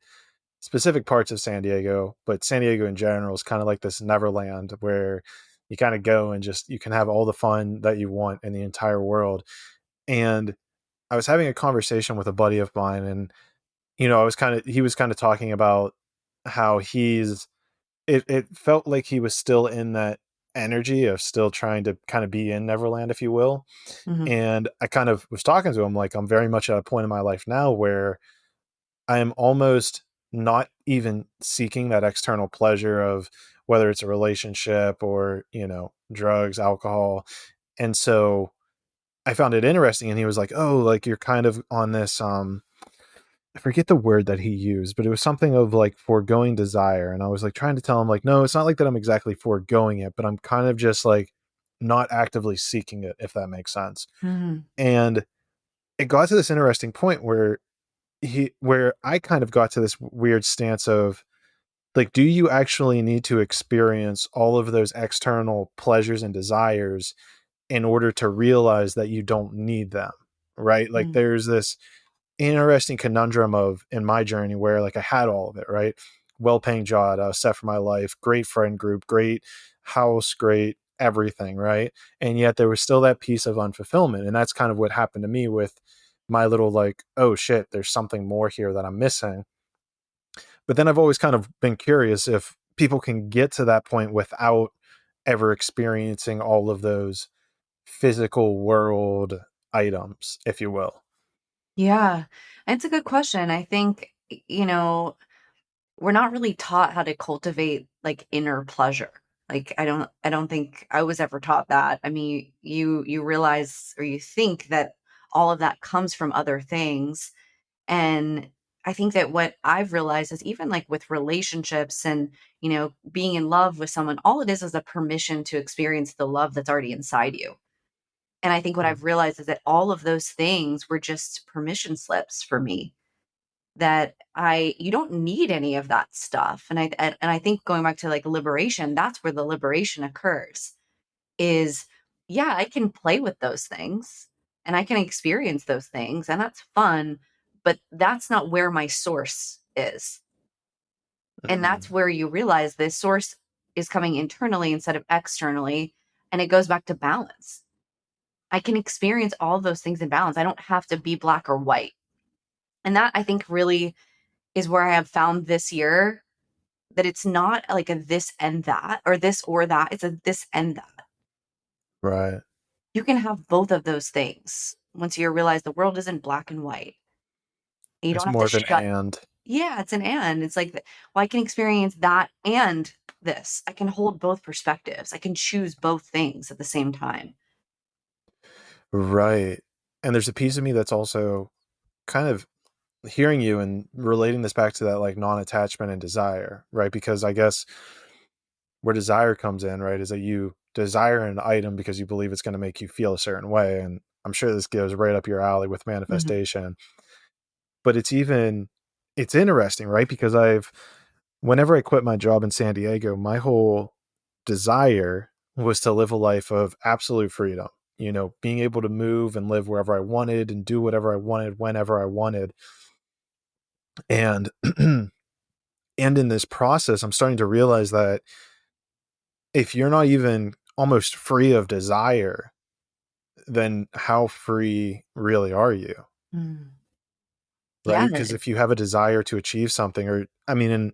specific parts of San Diego, but San Diego in general is kind of like this Neverland where you kind of go and just you can have all the fun that you want in the entire world. And I was having a conversation with a buddy of mine, and he was kind of talking about how it felt like he was still in that energy of still trying to kind of be in Neverland, if you will. Hmm. And I kind of was talking to him like I'm very much at a point in my life now where I am almost not even seeking that external pleasure of whether it's a relationship or, drugs, alcohol. And so I found it interesting. And he was like, oh, like you're kind of on this, I forget the word that he used, but it was something of like foregoing desire. And I was like trying to tell him, like, no, it's not like that I'm exactly foregoing it, but I'm kind of just like not actively seeking it, if that makes sense. Hmm. And it got to this interesting point where I kind of got to this weird stance of like, do you actually need to experience all of those external pleasures and desires in order to realize that you don't need them? Right. Like there's this interesting conundrum of in my journey where like I had all of it, right? Well-paying job, I was set for my life, great friend group, great house, great everything, right? And yet there was still that piece of unfulfillment. And that's kind of what happened to me with my little like, oh shit, there's something more here that I'm missing. But then I've always kind of been curious if people can get to that point without ever experiencing all of those physical world items, if you will. Yeah, it's a good question. I think, we're not really taught how to cultivate like inner pleasure. Like I don't think I was ever taught that. I mean, you realize or you think that all of that comes from other things. And I think that what I've realized is even like with relationships and, being in love with someone, all it is a permission to experience the love that's already inside you. And I think what I've realized is that all of those things were just permission slips for me, that you don't need any of that stuff. And I think going back to like liberation, that's where the liberation occurs. Is yeah, I can play with those things and I can experience those things and that's fun, but that's not where my source is. And that's Mm. where you realize this source is coming internally instead of externally, and it goes back to balance. I can experience all of those things in balance. I don't have to be black or white. And that I think really is where I have found this year that it's not like a this and that or this or that. It's a this and that. Right. You can have both of those things once you realize the world isn't black and white. You It's don't have to more of an shut. and. Yeah, it's an and. It's like, well, I can experience that and this. I can hold both perspectives. I can choose both things at the same time. Right. And there's a piece of me that's also kind of hearing you and relating this back to that like non-attachment and desire, right? Because I guess where desire comes in, right, is that you desire an item because you believe it's going to make you feel a certain way. And I'm sure this goes right up your alley with Mhm. manifestation. But it's interesting, right? Because whenever I quit my job in San Diego, my whole desire was to live a life of absolute freedom, being able to move and live wherever I wanted and do whatever I wanted, whenever I wanted. And, and in this process, I'm starting to realize that if you're not even almost free of desire, then how free really are you? Mm. Right? Yeah. Because if you have a desire to achieve something, or I mean, and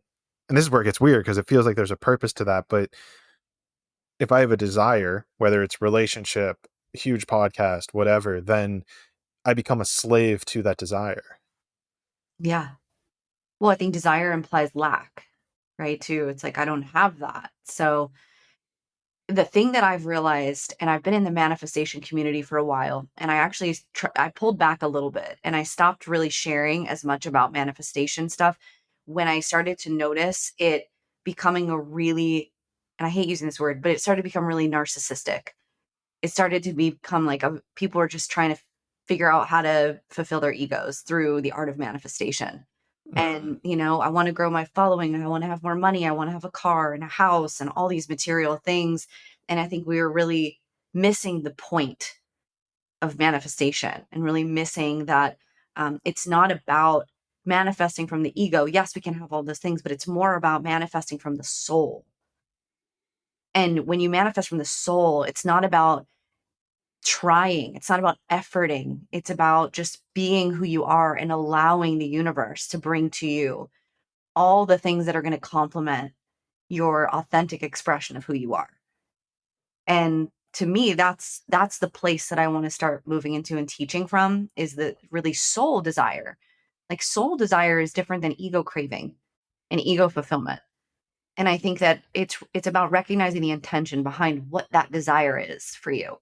this is where it gets weird because it feels like there's a purpose to that. But if I have a desire, whether it's relationship, huge podcast, whatever, then I become a slave to that desire. Yeah. Well, I think desire implies lack, right? Too. It's like, I don't have that. So the thing that I've realized, and I've been in the manifestation community for a while, and I actually I pulled back a little bit and I stopped really sharing as much about manifestation stuff when I started to notice it becoming a really, and I hate using this word, but it started to become really narcissistic. It started to become like people are just trying to figure out how to fulfill their egos through the art of manifestation. And, I want to grow my following and I want to have more money. I want to have a car and a house and all these material things. And I think we were really missing the point of manifestation and really missing that it's not about manifesting from the ego. Yes, we can have all those things, but it's more about manifesting from the soul. And when you manifest from the soul, it's not about trying, it's not about efforting. It's about just being who you are and allowing the universe to bring to you all the things that are going to complement your authentic expression of who you are. And to me, that's the place that I want to start moving into and teaching from, is the really soul desire. Like, soul desire is different than ego craving and ego fulfillment. And I think that it's about recognizing the intention behind what that desire is for you.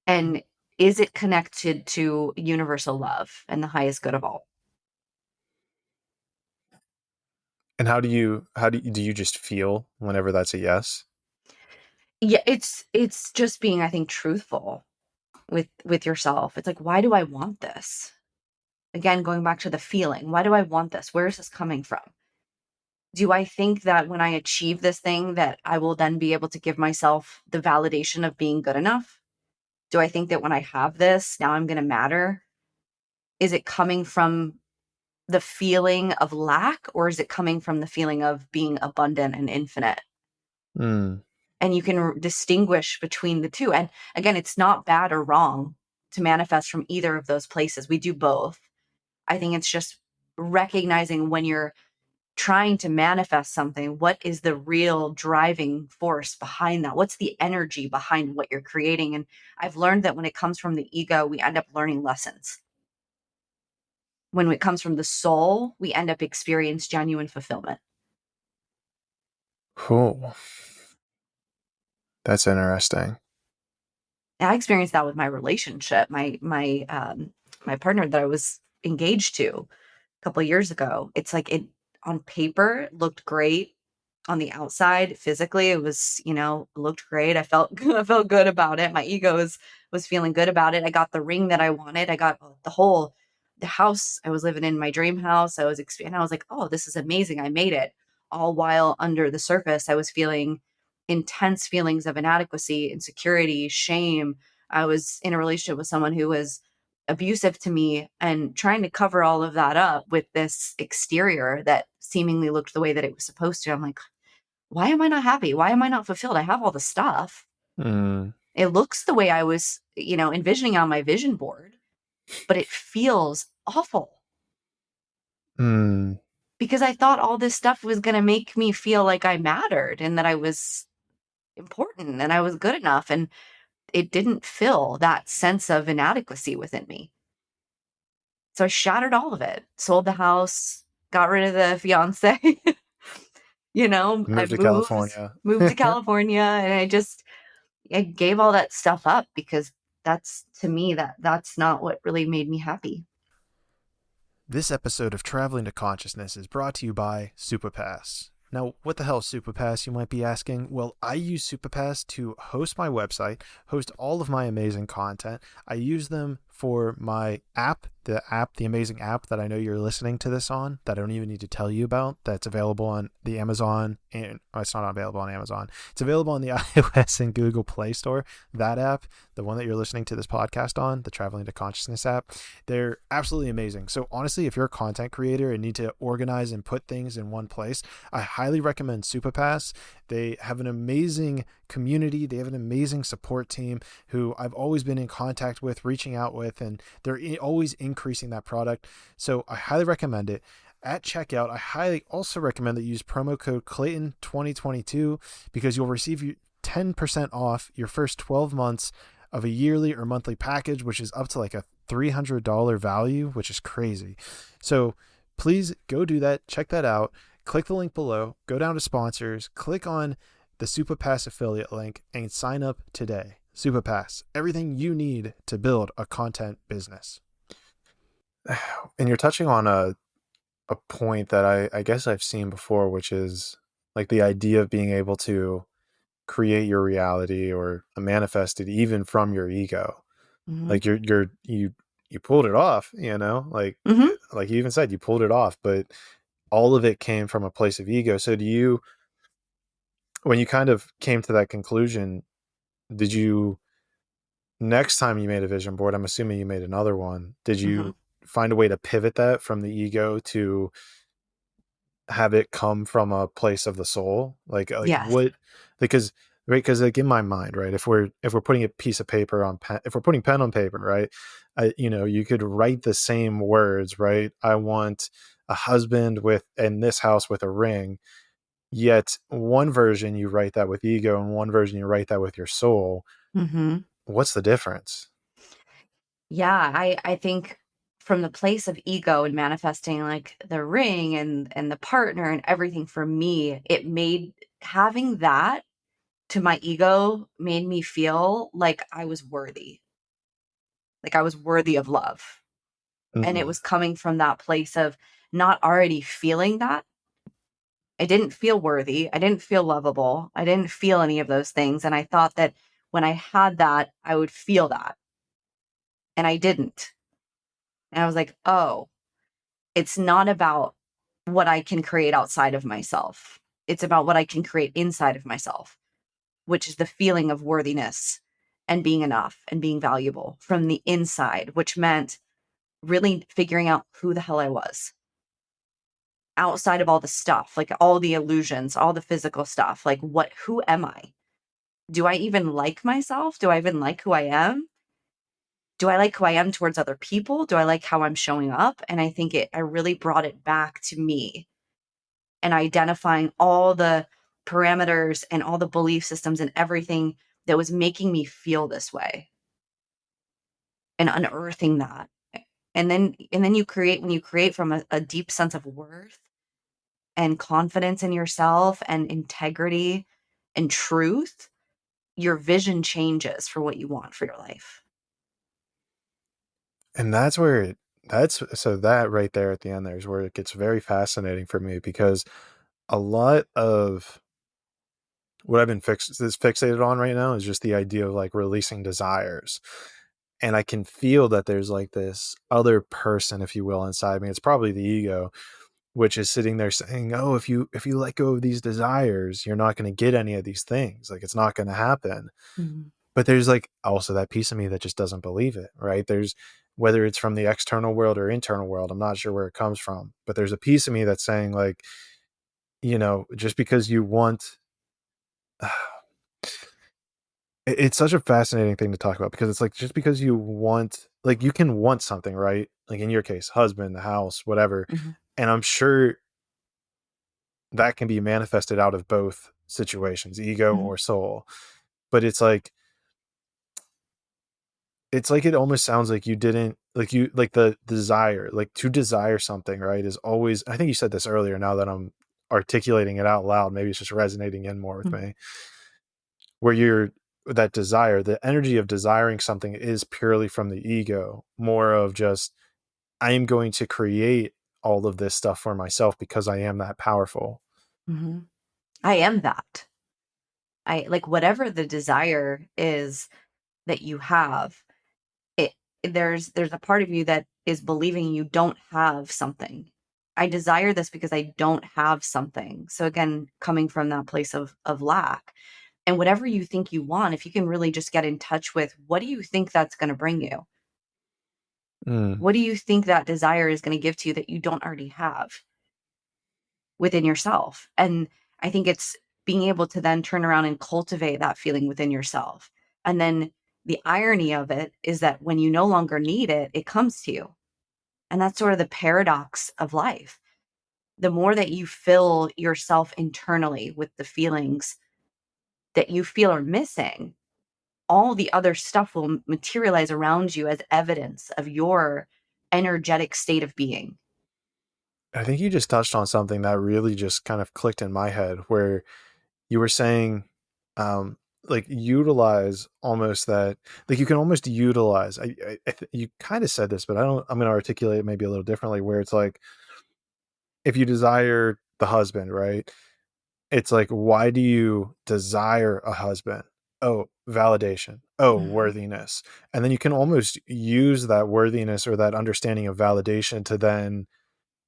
And is it connected to universal love and the highest good of all? And do you just feel whenever that's a yes? Yeah, it's just being, I think, truthful with yourself. It's like, why do I want this? Again, going back to the feeling, why do I want this? Where is this coming from? Do I think that when I achieve this thing that I will then be able to give myself the validation of being good enough? Do I think that when I have this, now I'm going to matter? Is it coming from the feeling of lack, or is it coming from the feeling of being abundant and infinite? Mm. And you can distinguish between the two. And again, it's not bad or wrong to manifest from either of those places. We do both. I think it's just recognizing when you're trying to manifest something, what is the real driving force behind that? What's the energy behind what you're creating? And I've learned that when it comes from the ego, we end up learning lessons. When it comes from the soul, we end up experience genuine fulfillment. Cool. That's interesting. And I experienced that with my relationship. My partner that I was engaged to a couple of years ago. It's like, it on paper it looked great. On the outside, physically, it was, looked great. I felt I felt good about it. My ego was feeling good about it. I got the ring that I wanted. I got the house I was living in, my dream house. I was like, oh, this is amazing. I made it. All while under the surface, I was feeling intense feelings of inadequacy, insecurity, shame. I was in a relationship with someone who was abusive to me, and trying to cover all of that up with this exterior that seemingly looked the way that it was supposed to. I'm like, why am I not happy? Why am I not fulfilled? I have all the stuff. Mm. It looks the way I was, envisioning on my vision board, but it feels awful Mm. because I thought all this stuff was going to make me feel like I mattered and that I was important and I was good enough. And it didn't fill that sense of inadequacy within me. So I shattered all of it, sold the house, got rid of the fiance. I Moved to California. moved to California, and I gave all that stuff up because that's, to me, that's not what really made me happy. This episode of Traveling to Consciousness is brought to you by Superpass. Now, what the hell is Superpass, you might be asking? Well, I use Superpass to host my website, host all of my amazing content. I use them for my app, the amazing app that I know you're listening to this on, that I don't even need to tell you about, that's available on the Amazon, and it's not available on Amazon. It's available on the iOS and Google Play Store. That app, the one that you're listening to this podcast on, the Traveling to Consciousness app, they're absolutely amazing. So honestly, if you're a content creator and need to organize and put things in one place, I highly recommend Superpass. They have an amazing community. They have an amazing support team who I've always been in contact with, reaching out with, and they're always increasing that product. So I highly recommend it. At checkout, I highly also recommend that you use promo code Clayton 2022 because you'll receive 10% off your first 12 months of a yearly or monthly package, which is up to like a $300 value, which is crazy. So please go do that. Check that out. Click the link below, go down to sponsors, click on the Superpass affiliate link, and sign up today. Superpass, everything you need to build a content business. And you're touching on a point that I guess I've seen before, which is like the idea of being able to create your reality or manifest it even from your ego. Mm-hmm. Like you pulled it off, like Mm-hmm. like you even said you pulled it off, but all of it came from a place of ego. So when you kind of came to that conclusion, next time you made a vision board, I'm assuming you made another one, did you find a way to pivot that from the ego to have it come from a place of the soul? Like Yes. what, because right, because like in my mind, right, if we're putting a piece of paper on pen, if we're putting pen on paper, right, you could write the same words, right? I want a husband with in this house with a ring. Yet one version you write that with ego, and one version you write that with your soul. Hmm. What's the difference? Yeah, I think from the place of ego and manifesting like the ring and the partner and everything, for me, it made having that to my ego made me feel like I was worthy. Like I was worthy of love. And it Mm. was coming from that place of not already feeling that. I didn't feel worthy. I didn't feel lovable. I didn't feel any of those things. And I thought that when I had that, I would feel that. And I didn't. And I was like, oh, it's not about what I can create outside of myself. It's about what I can create inside of myself, which is the feeling of worthiness and being enough and being valuable from the inside, which meant really figuring out who the hell I was outside of all the stuff, like all the illusions, all the physical stuff. Like, who am I? Do I even like myself? Do I even like who I am? Do I like who I am towards other people? Do I like how I'm showing up? And I think I really brought it back to me and identifying all the parameters and all the belief systems and everything that was making me feel this way and unearthing that. And then you create, when you create from a deep sense of worth and confidence in yourself and integrity and truth, your vision changes for what you want for your life. And that's where that's so that right there at the end there is where it gets very fascinating for me, because a lot of what I've been fixated on right now is just the idea of like releasing desires. And I can feel that there's like this other person, if you will, inside me. It's probably the ego, which is sitting there saying, "Oh, if you let go of these desires, you're not going to get any of these things. Like it's not going to happen." Mhm. But there's like also that piece of me that just doesn't believe it, right? There's, whether it's from the external world or internal world, I'm not sure where it comes from, but there's a piece of me that's saying like, just because you want it's such a fascinating thing to talk about, because it's like, just because you want, like, you can want something, right? Like in your case, husband, the house, whatever. Mhm. And I'm sure that can be manifested out of both situations, ego Mhm. or soul. But it's like it almost sounds like you didn't, like, you like the desire, like to desire something, right, is always, I think you said this earlier, now that I'm articulating it out loud, maybe it's just resonating in more with Mhm. me, where you're, that desire, the energy of desiring something is purely from the ego, more of just, I am going to create all of this stuff for myself because I am that powerful. Mhm. I am that. I like whatever the desire is that you have. It there's a part of you that is believing you don't have something. I desire this because I don't have something. So again, coming from that place of lack. And whatever you think you want, if you can really just get in touch with, what do you think that's going to bring you? Mm. What do you think that desire is going to give to you that you don't already have within yourself? And I think it's being able to then turn around and cultivate that feeling within yourself. And then the irony of it is that when you no longer need it, it comes to you. And that's sort of the paradox of life. The more that you fill yourself internally with the feelings that you feel are missing, all the other stuff will materialize around you as evidence of your energetic state of being. I think you just touched on something that really just kind of clicked in my head, where you were saying, um, like, utilize almost that, like, you can almost utilize, you kind of said this, but I'm going to articulate it maybe a little differently, where it's like, if you desire the husband, right? It's like, why do you desire a husband? Oh, validation. Oh, Mhm. worthiness. And then you can almost use that worthiness or that understanding of validation to then,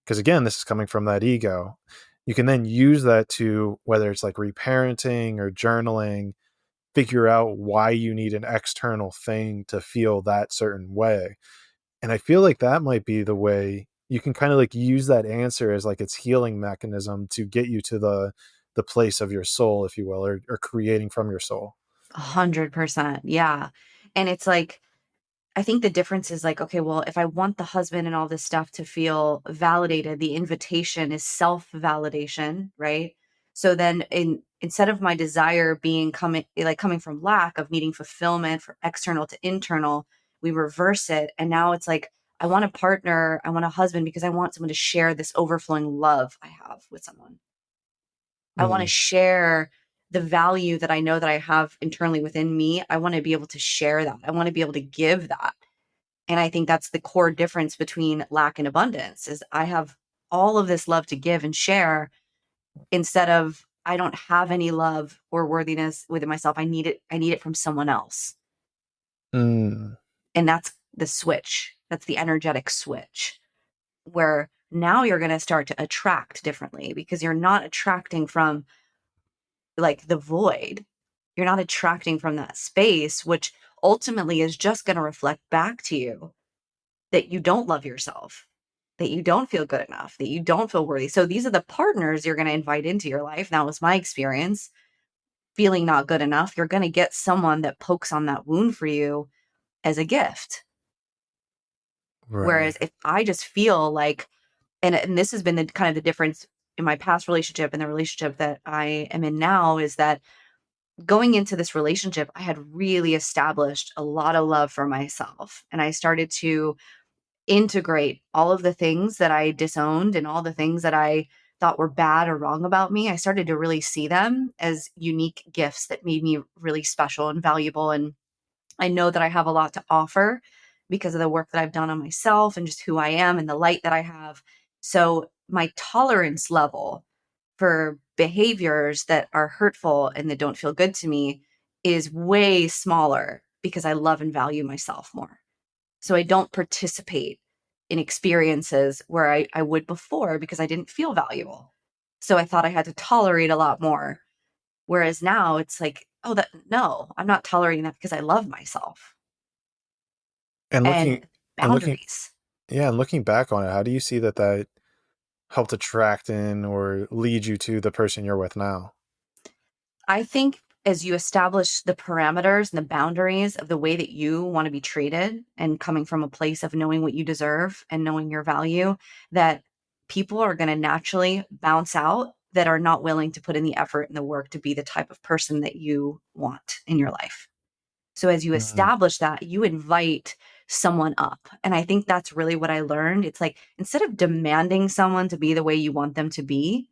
because again, this is coming from that ego. You can then use that to, whether it's like reparenting or journaling, figure out why you need an external thing to feel that certain way. And I feel like that might be the way you can kind of like use that answer as like its healing mechanism to get you to the place of your soul, if you will, or creating from your soul. 100%. Yeah. And it's like, I think the difference is like, okay, well, if I want the husband and all this stuff to feel validated, the invitation is self-validation, right? So then instead of my desire being coming from lack of needing fulfillment for external to internal, we reverse it. And now it's like, I want a partner, I want a husband because I want someone to share this overflowing love I have with someone. I want to Mm. share the value that I know that I have internally within me. I want to be able to share that. I want to be able to give that. And I think that's the core difference between lack and abundance is I have all of this love to give and share instead of I don't have any love or worthiness within myself. I need it from someone else. Mm. And that's the switch. That's the energetic switch where now you're going to start to attract differently because you're not attracting from like the void. You're not attracting from that space, which ultimately is just going to reflect back to you that you don't love yourself, that you don't feel good enough, that you don't feel worthy. So these are the partners you're going to invite into your life. That was my experience. Feeling not good enough, you're going to get someone that pokes on that wound for you as a gift. Right. Whereas if I just feel like, and this has been the kind of the difference in my past relationship and the relationship that I am in now is that going into this relationship, I had really established a lot of love for myself. And I started to integrate all of the things that I disowned and all the things that I thought were bad or wrong about me. I started to really see them as unique gifts that made me really special and valuable. And I know that I have a lot to offer because of the work that I've done on myself and just who I am and the light that I have. So my tolerance level for behaviors that are hurtful and that don't feel good to me is way smaller because I love and value myself more. So I don't participate in experiences where I would before because I didn't feel valuable. So I thought I had to tolerate a lot more. Whereas now it's like, oh, that no, I'm not tolerating that because I love myself And and looking, boundaries. yeah, and looking back on it, how do you see that helped attract in or lead you to the person you're with now? I think as you establish the parameters and the boundaries of the way that you want to be treated and coming from a place of knowing what you deserve and knowing your value, that people are going to naturally bounce out that are not willing to put in the effort and the work to be the type of person that you want in your life. So as you Mm. establish that, you invite someone up. And I think that's really what I learned. It's like instead of demanding someone to be the way you want them to be,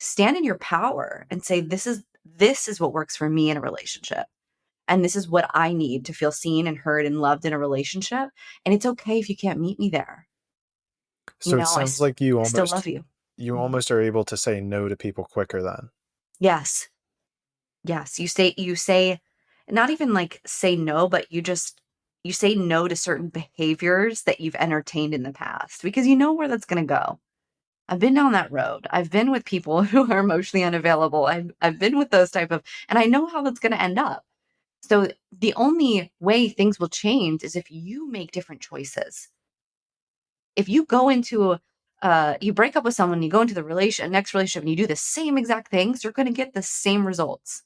stand in your power and say this is what works for me in a relationship, and this is what I need to feel seen and heard and loved in a relationship, and it's okay if you can't meet me there. So it sounds like I still love you. you Mhm. almost are able to say no to people quicker then. Yes, yes, you say not even like say no, but you say no to certain behaviors that you've entertained in the past because you know where that's going to go. I've been down that road. I've been with people who are emotionally unavailable. I've been with those type of, and I know how that's going to end up. So the only way things will change is if you make different choices. If you go into you break up with someone, you go into the next relationship, and you do the same exact things, you're going to get the same results.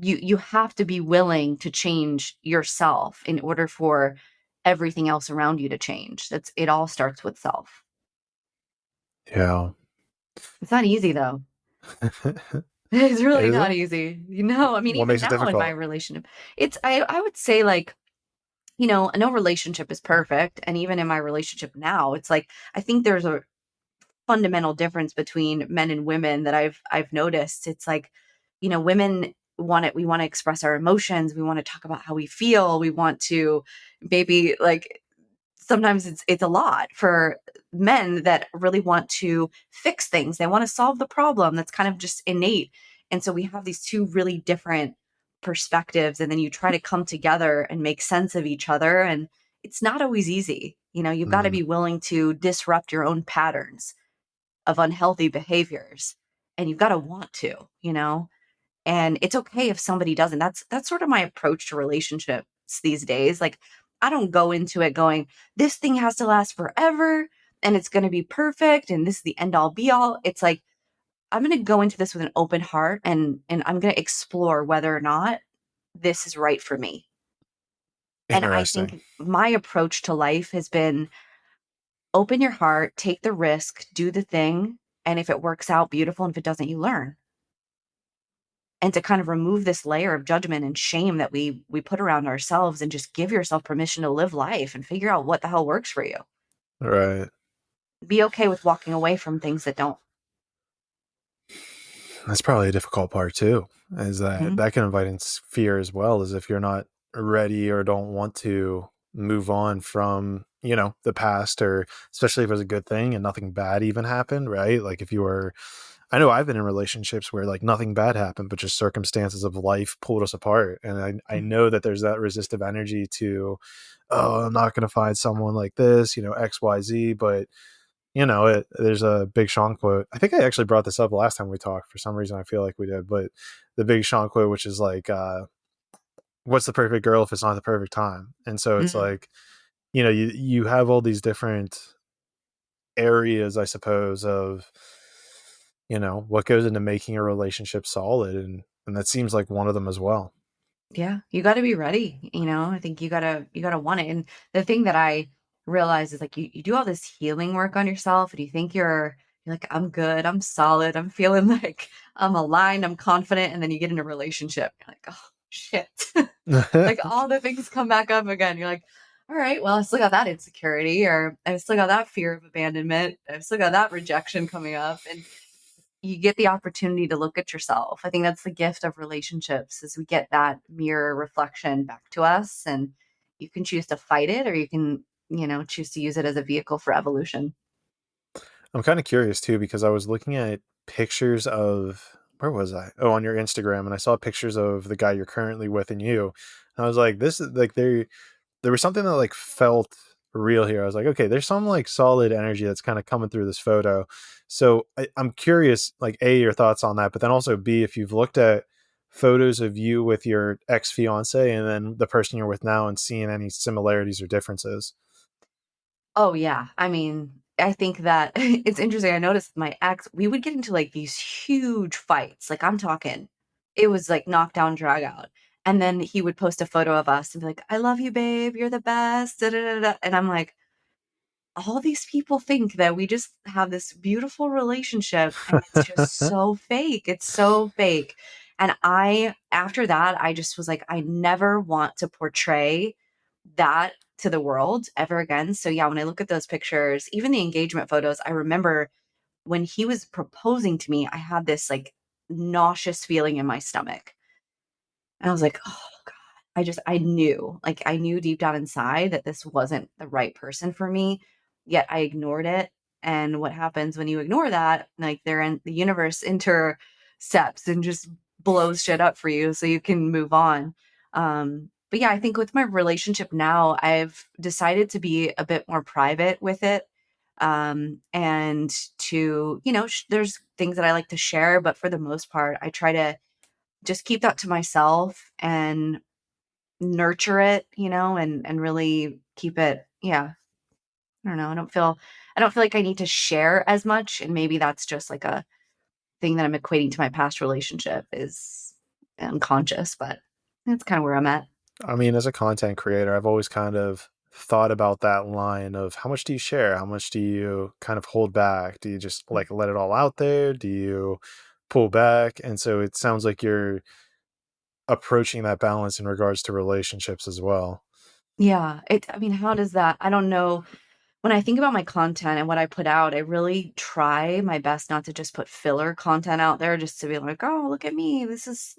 You have to be willing to change yourself in order for everything else around you to change. That's it. All starts with self. Yeah. It's not easy though. It's really Is not it? easy. You know, I mean, What even makes it now in my difficult? relationship, I would say like, no relationship is perfect. And even in my relationship now, it's like, I think there's a fundamental difference between men and women that I've noticed. It's like, women we want to express our emotions. We want to talk about how we feel. We want to maybe like sometimes it's a lot for men that really want to fix things. They want to solve the problem. That's kind of just innate. And so we have these two really different perspectives and then you try to come together and make sense of each other and it's not always easy. You've got to Mm. be willing to disrupt your own patterns of unhealthy behaviors and you've got to want to. And it's okay if somebody doesn't. That's sort of my approach to relationships these days. Like I don't go into it going, this thing has to last forever and it's going to be perfect and this is the end all be all. It's like, I'm going to go into this with an open heart and I'm going to explore whether or not this is right for me. And I Interesting. think my approach to life has been open your heart, take the risk, do the thing. And if it works out, beautiful. And if it doesn't, you learn. And to kind of remove this layer of judgment and shame that we put around ourselves and just give yourself permission to live life and figure out what the hell works for you. Right. Be okay with walking away from things that don't. That's probably a difficult part too, is that Mhm. that can invite in fear as well, as if you're not ready or don't want to move on from, the past, or especially if it was a good thing and nothing bad even happened, right? Like if you were, I know I've been in relationships where like nothing bad happened, but just circumstances of life pulled us apart. And I know that there's that resistive energy to, oh, I'm not going to find someone like this, XYZ, but there's a Big Sean quote. I think I actually brought this up last time we talked. For some reason, I feel like we did, but the Big Sean quote, which is like, "What's the perfect girl if it's not the perfect time?" And so it's Mm. like, you have all these different areas, I suppose, of what goes into making a relationship solid, and that seems like one of them as well. Yeah, you got to be ready. I think you got to want it. And the thing that I realize is like you do all this healing work on yourself and you think you're like, I'm good, I'm solid, I'm feeling like I'm aligned, I'm confident. And then you get in a relationship. You're like, oh shit. Like all the things come back up again. You're like, all right, well, I still got that insecurity or I still got that fear of abandonment. I've still got that rejection coming up. And you get the opportunity to look at yourself. I think that's the gift of relationships is we get that mirror reflection back to us and you can choose to fight it or you can, choose to use it as a vehicle for evolution. I'm kind of curious too, because I was looking at pictures of, where was I? Oh, on your Instagram, and I saw pictures of the guy you're currently with and you. And I was like, this is like there was something that like felt real here. I was like, okay, there's some like solid energy that's kind of coming through this photo. So I'm curious, like A, your thoughts on that, but then also B, if you've looked at photos of you with your ex fiance and then the person you're with now and seeing any similarities or differences. Oh yeah. I mean, I think that it's interesting. I noticed my ex, we would get into like these huge fights. Like I'm talking, it was like knockdown, drag out. And then he would post a photo of us and be like, I love you, babe. You're the best. Da, da, da, da. And I'm like, all these people think that we just have this beautiful relationship and it's just so fake. It's so fake. And after that, I just was like, I never want to portray that to the world ever again. So yeah, when I look at those pictures, even the engagement photos, I remember when he was proposing to me, I had this like nauseous feeling in my stomach. And I was like, "Oh god." I knew deep down inside that this wasn't the right person for me, yet I ignored it. And what happens when you ignore that, like the universe intercepts and just blows shit up for you so you can move on. But yeah, I think with my relationship now, I've decided to be a bit more private with it. And to, there's things that I like to share, but for the most part, I try to just keep that to myself and nurture it, and really keep it. Yeah. I don't know. I don't feel like I need to share as much. And maybe that's just like a thing that I'm equating to my past relationship is unconscious, but that's kind of where I'm at. I mean, as a content creator, I've always kind of thought about that line of how much do you share? How much do you kind of hold back? Do you just like let it all out there? Do you pull back? And so it sounds like you're approaching that balance in regards to relationships as well. Yeah. I mean, how does that, I don't know. When I think about my content and what I put out, I really try my best not to just put filler content out there just to be like, oh, look at me. This is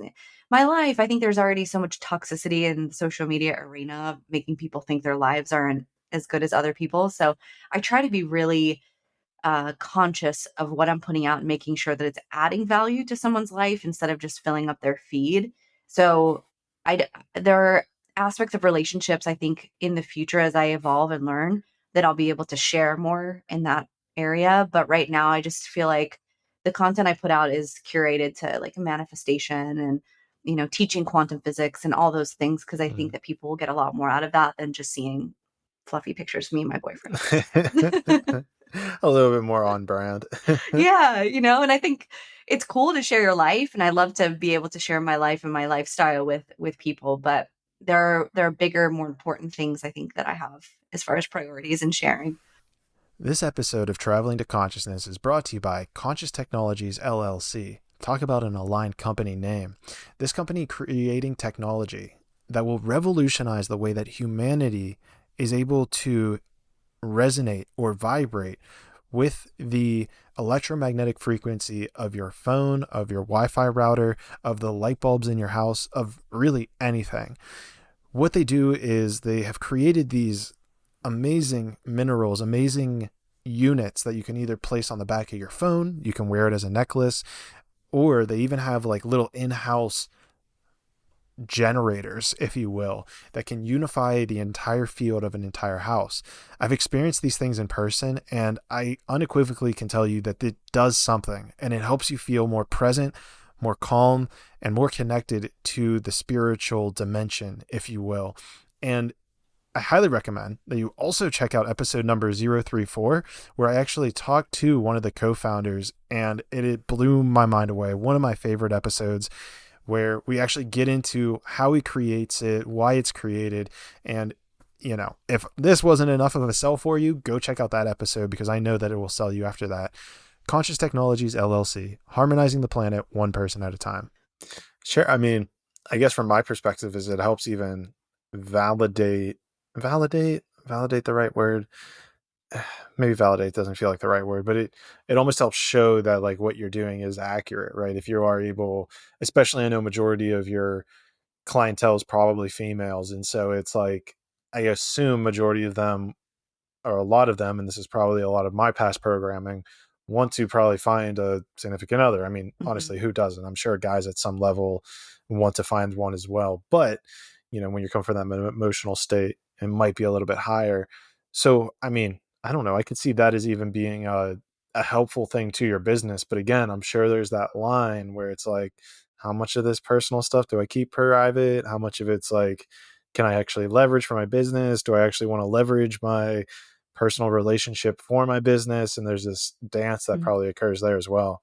my life. I think there's already so much toxicity in the social media arena, making people think their lives aren't as good as other people. So I try to be really conscious of what I'm putting out and making sure that it's adding value to someone's life instead of just filling up their feed. So there are aspects of relationships I think in the future as I evolve and learn that I'll be able to share more in that area. But right now, I just feel like the content I put out is curated to like a manifestation and teaching quantum physics and all those things, because I think Mm. that people will get a lot more out of that than just seeing fluffy pictures of me and my boyfriend. A little bit more on brand. Yeah, and I think it's cool to share your life, and I love to be able to share my life and my lifestyle with people, but there are bigger, more important things I think that I have as far as priorities and sharing. This episode of Traveling to Consciousness is brought to you by Conscious Technologies LLC. Talk about an aligned company name. This company creating technology that will revolutionize the way that humanity is able to resonate or vibrate with the electromagnetic frequency of your phone, of your Wi-Fi router, of the light bulbs in your house, of really anything. What they do is they have created these amazing minerals, amazing units that you can either place on the back of your phone, you can wear it as a necklace, or they even have like little in-house generators, if you will, that can unify the entire field of an entire house. I've experienced these things in person, and I unequivocally can tell you that it does something, and it helps you feel more present, more calm, and more connected to the spiritual dimension, if you will. And I highly recommend that you also check out episode number 034, where I actually talked to one of the co-founders, and it blew my mind away. One of my favorite episodes, where we actually get into how he creates it, why it's created. And, if this wasn't enough of a sell for you, go check out that episode, because I know that it will sell you after that. Conscious Technologies LLC, harmonizing the planet one person at a time. Sure. I mean, I guess from my perspective is it helps even validate the right word. Maybe validate doesn't feel like the right word, but it almost helps show that like what you're doing is accurate, right? If you are able, especially I know majority of your clientele is probably females, and so it's like I assume majority of them, or a lot of them, and this is probably a lot of my past programming, want to probably find a significant other. I mean, Mhm. honestly, who doesn't? I'm sure guys at some level want to find one as well. But, when you're coming from that emotional state, it might be a little bit higher. So, I mean, I don't know. I could see that as even being a helpful thing to your business. But again, I'm sure there's that line where it's like, how much of this personal stuff do I keep private? How much of it's like, can I actually leverage for my business? Do I actually want to leverage my personal relationship for my business? And there's this dance that Mhm. probably occurs there as well.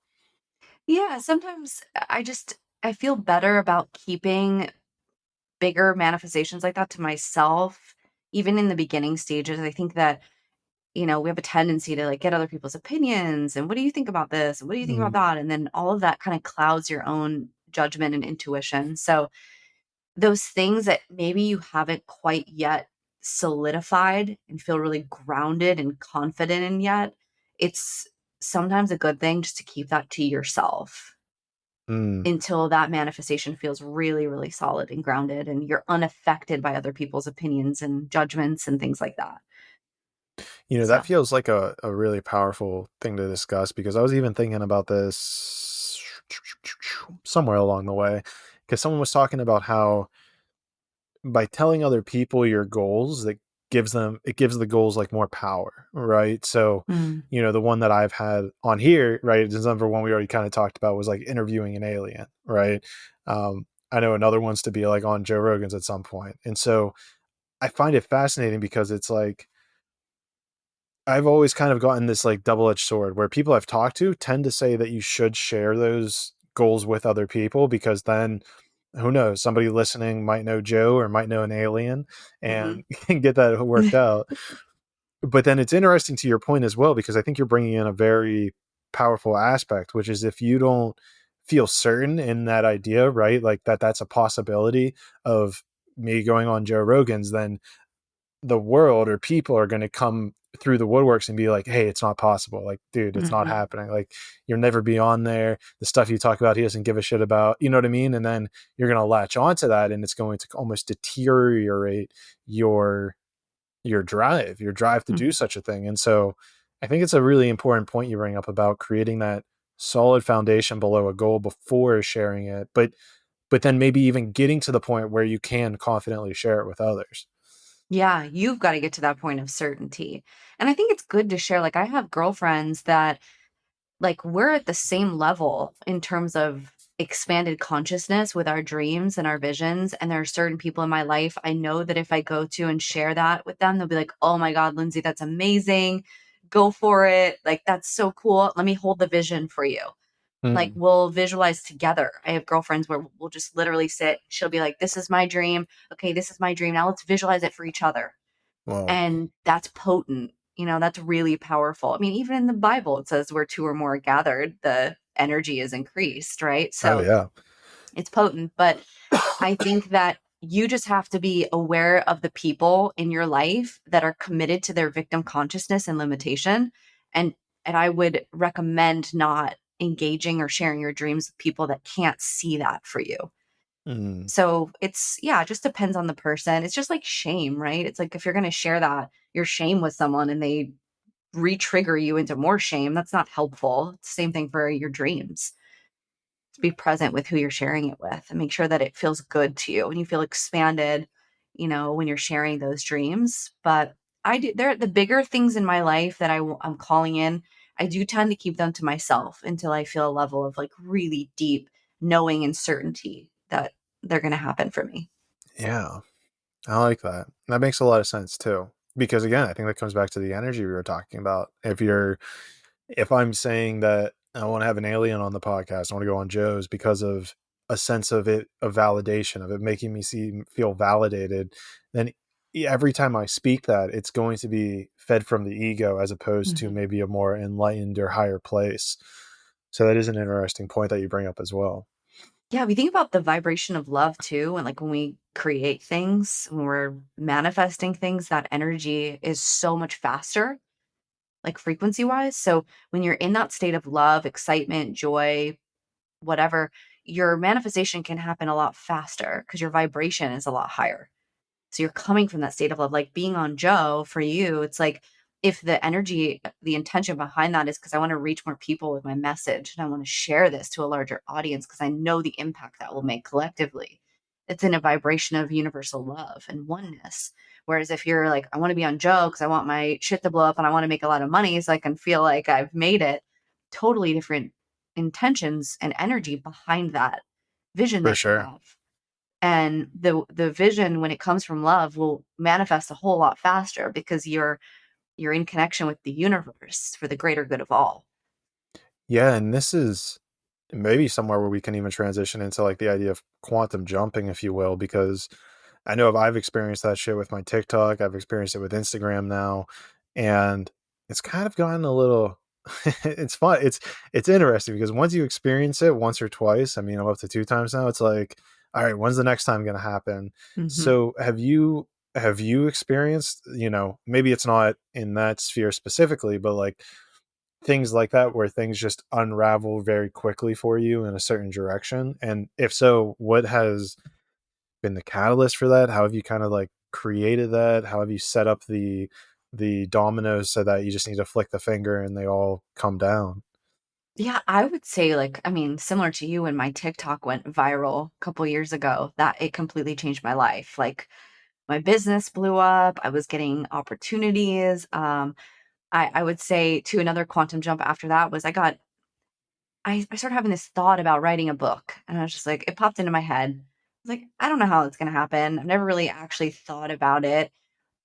Yeah, sometimes I feel better about keeping bigger manifestations like that to myself, even in the beginning stages. I think that, we have a tendency to like get other people's opinions and what do you think about this? And what do you think about Mm, that? And then all of that kind of clouds your own judgment and intuition. So those things that maybe you haven't quite yet solidified and feel really grounded and confident in yet, it's sometimes a good thing just to keep that to yourself mm. until that manifestation feels really, really solid and grounded and you're unaffected by other people's opinions and judgments and things like that. That So, feels like a really powerful thing to discuss, because I was even thinking about this somewhere along the way, because someone was talking about how by telling other people your goals, that gives the goals like more power, right? So, mm, the one that I've had on here, right, is number one we already kind of talked about, was like interviewing an alien, right? I know another one's to be like on Joe Rogan's at some point. And so I find it fascinating, because it's like I've always kind of gotten this like double-edged sword, where people I've talked to tend to say that you should share those goals with other people, because then who knows, somebody listening might know Joe or might know an alien mhm. and can get that worked out. But then it's interesting to your point as well, because I think you're bringing in a very powerful aspect, which is if you don't feel certain in that idea, right? Like that's a possibility of me going on Joe Rogan's, then the world or people are going to come through the woodworks and be like, hey, it's not possible. Like, dude, it's not Mhm. happening. Like, you'll never be on there. The stuff you talk about, he doesn't give a shit about. You know what I mean? And then you're going to latch onto that, and it's going to almost deteriorate your your drive to do Mhm. such a thing. And so I think it's a really important point you bring up about creating that solid foundation below a goal before sharing it, but then maybe even getting to the point where you can confidently share it with others. Yeah, you've got to get to that point of certainty. And I think it's good to share. Like, I have girlfriends that, like, we're at the same level in terms of expanded consciousness with our dreams and our visions. And there are certain people in my life I know that if I go to and share that with them, they'll be like, oh my God, Lindsay, that's amazing. Go for it. Like, that's so cool. Let me hold the vision for you. Like, Mm. we'll visualize together. I have girlfriends where we'll just literally sit. She'll be like, this is my dream. Okay, this is my dream. Now let's visualize it for each other. Well, And that's potent. That's really powerful. I mean, even in the Bible, it says where two or more are gathered, the energy is increased, right? oh So yeah. it's potent. But I think that you just have to be aware of the people in your life that are committed to their victim consciousness and limitation. And I would recommend not engaging or sharing your dreams with people that can't see that for you. Mm. So it just depends on the person. It's just like shame, right? It's like if you're going to share your shame with someone and they re-trigger you into more shame, that's not helpful. It's the same thing for your dreams. To be present with who you're sharing it with and make sure that it feels good to you and you feel expanded, when you're sharing those dreams. But they're the bigger things in my life that I'm calling in. I do tend to keep them to myself until I feel a level of like really deep knowing and certainty that they're going to happen for me. Yeah, I like that. That makes a lot of sense too. Because again, I think that comes back to the energy we were talking about. If I'm saying that I want to have an alien on the podcast, I want to go on Joe's because of a sense of validation, of it making me feel validated, then every time I speak that, it's going to be fed from the ego as opposed to Mhm. maybe a more enlightened or higher place. So that is an interesting point that you bring up as well. Yeah, we think about the vibration of love too. And like when we create things, when we're manifesting things, that energy is so much faster, like frequency wise. So when you're in that state of love, excitement, joy, whatever, your manifestation can happen a lot faster because your vibration is a lot higher. So you're coming from that state of love, like being on Joe for you. It's like if the energy, the intention behind that is because I want to reach more people with my message and I want to share this to a larger audience because I know the impact that will make collectively. It's in a vibration of universal love and oneness. Whereas if you're like, I want to be on Joe because I want my shit to blow up and I want to make a lot of money so I can feel like I've made it, totally different intentions and energy behind that vision For that you sure. have. And the vision when it comes from love will manifest a whole lot faster because you're in connection with the universe for the greater good of all. Yeah, and this is maybe somewhere where we can even transition into like the idea of quantum jumping, if you will, because I know if I've experienced that shit with my TikTok, I've experienced it with Instagram now, and it's kind of gotten a little it's fun. It's interesting because once you experience it once or twice, I mean, I'm up to two times now, it's like, all right, when's the next time gonna happen? Mhm. So have you experienced, maybe it's not in that sphere specifically, but like things like that where things just unravel very quickly for you in a certain direction? And if so, what has been the catalyst for that? How have you kind of like created that? How have you set up the dominoes so that you just need to flick the finger and they all come down? Yeah, I would say like, I mean, similar to you when my TikTok went viral a couple years ago, that it completely changed my life. Like my business blew up. I was getting opportunities. I would say to another quantum jump after that was I started having this thought about writing a book, and I was just like, it popped into my head. I was like, I don't know how it's going to happen. I've never really actually thought about it.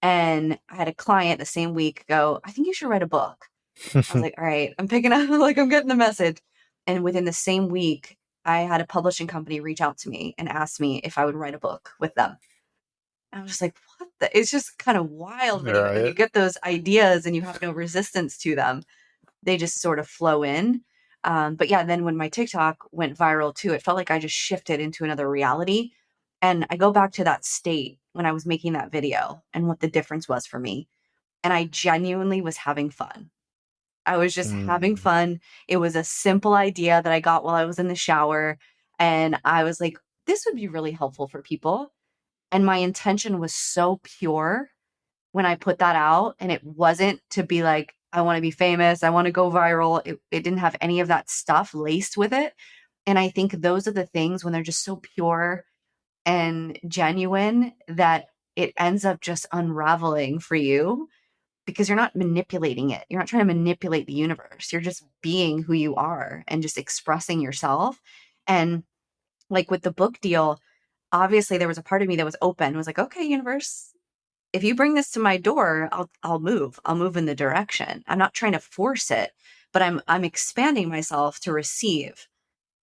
And I had a client the same week go, I think you should write a book. I was like, all right, I'm picking up, like, I'm getting the message. And within the same week, I had a publishing company reach out to me and ask me if I would write a book with them. And I was just like, what the? It's just kind of wild when you Right. get those ideas and you have no resistance to them, they just sort of flow in. But yeah, then when my TikTok went viral too, it felt like I just shifted into another reality. And I go back to that state when I was making that video and what the difference was for me. And I genuinely was having fun. I was just having Mm. fun. It was a simple idea that I got while I was in the shower. And I was like, this would be really helpful for people. And my intention was so pure when I put that out, and it wasn't to be like, I want to be famous, I want to go viral. It didn't have any of that stuff laced with it. And I think those are the things when they're just so pure and genuine that it ends up just unraveling for you because you're not manipulating it. You're not trying to manipulate the universe. You're just being who you are and just expressing yourself. And like with the book deal, obviously there was a part of me that was open, was like, okay, universe, if you bring this to my door, I'll move. I'll move in the direction. I'm not trying to force it, but I'm expanding myself to receive.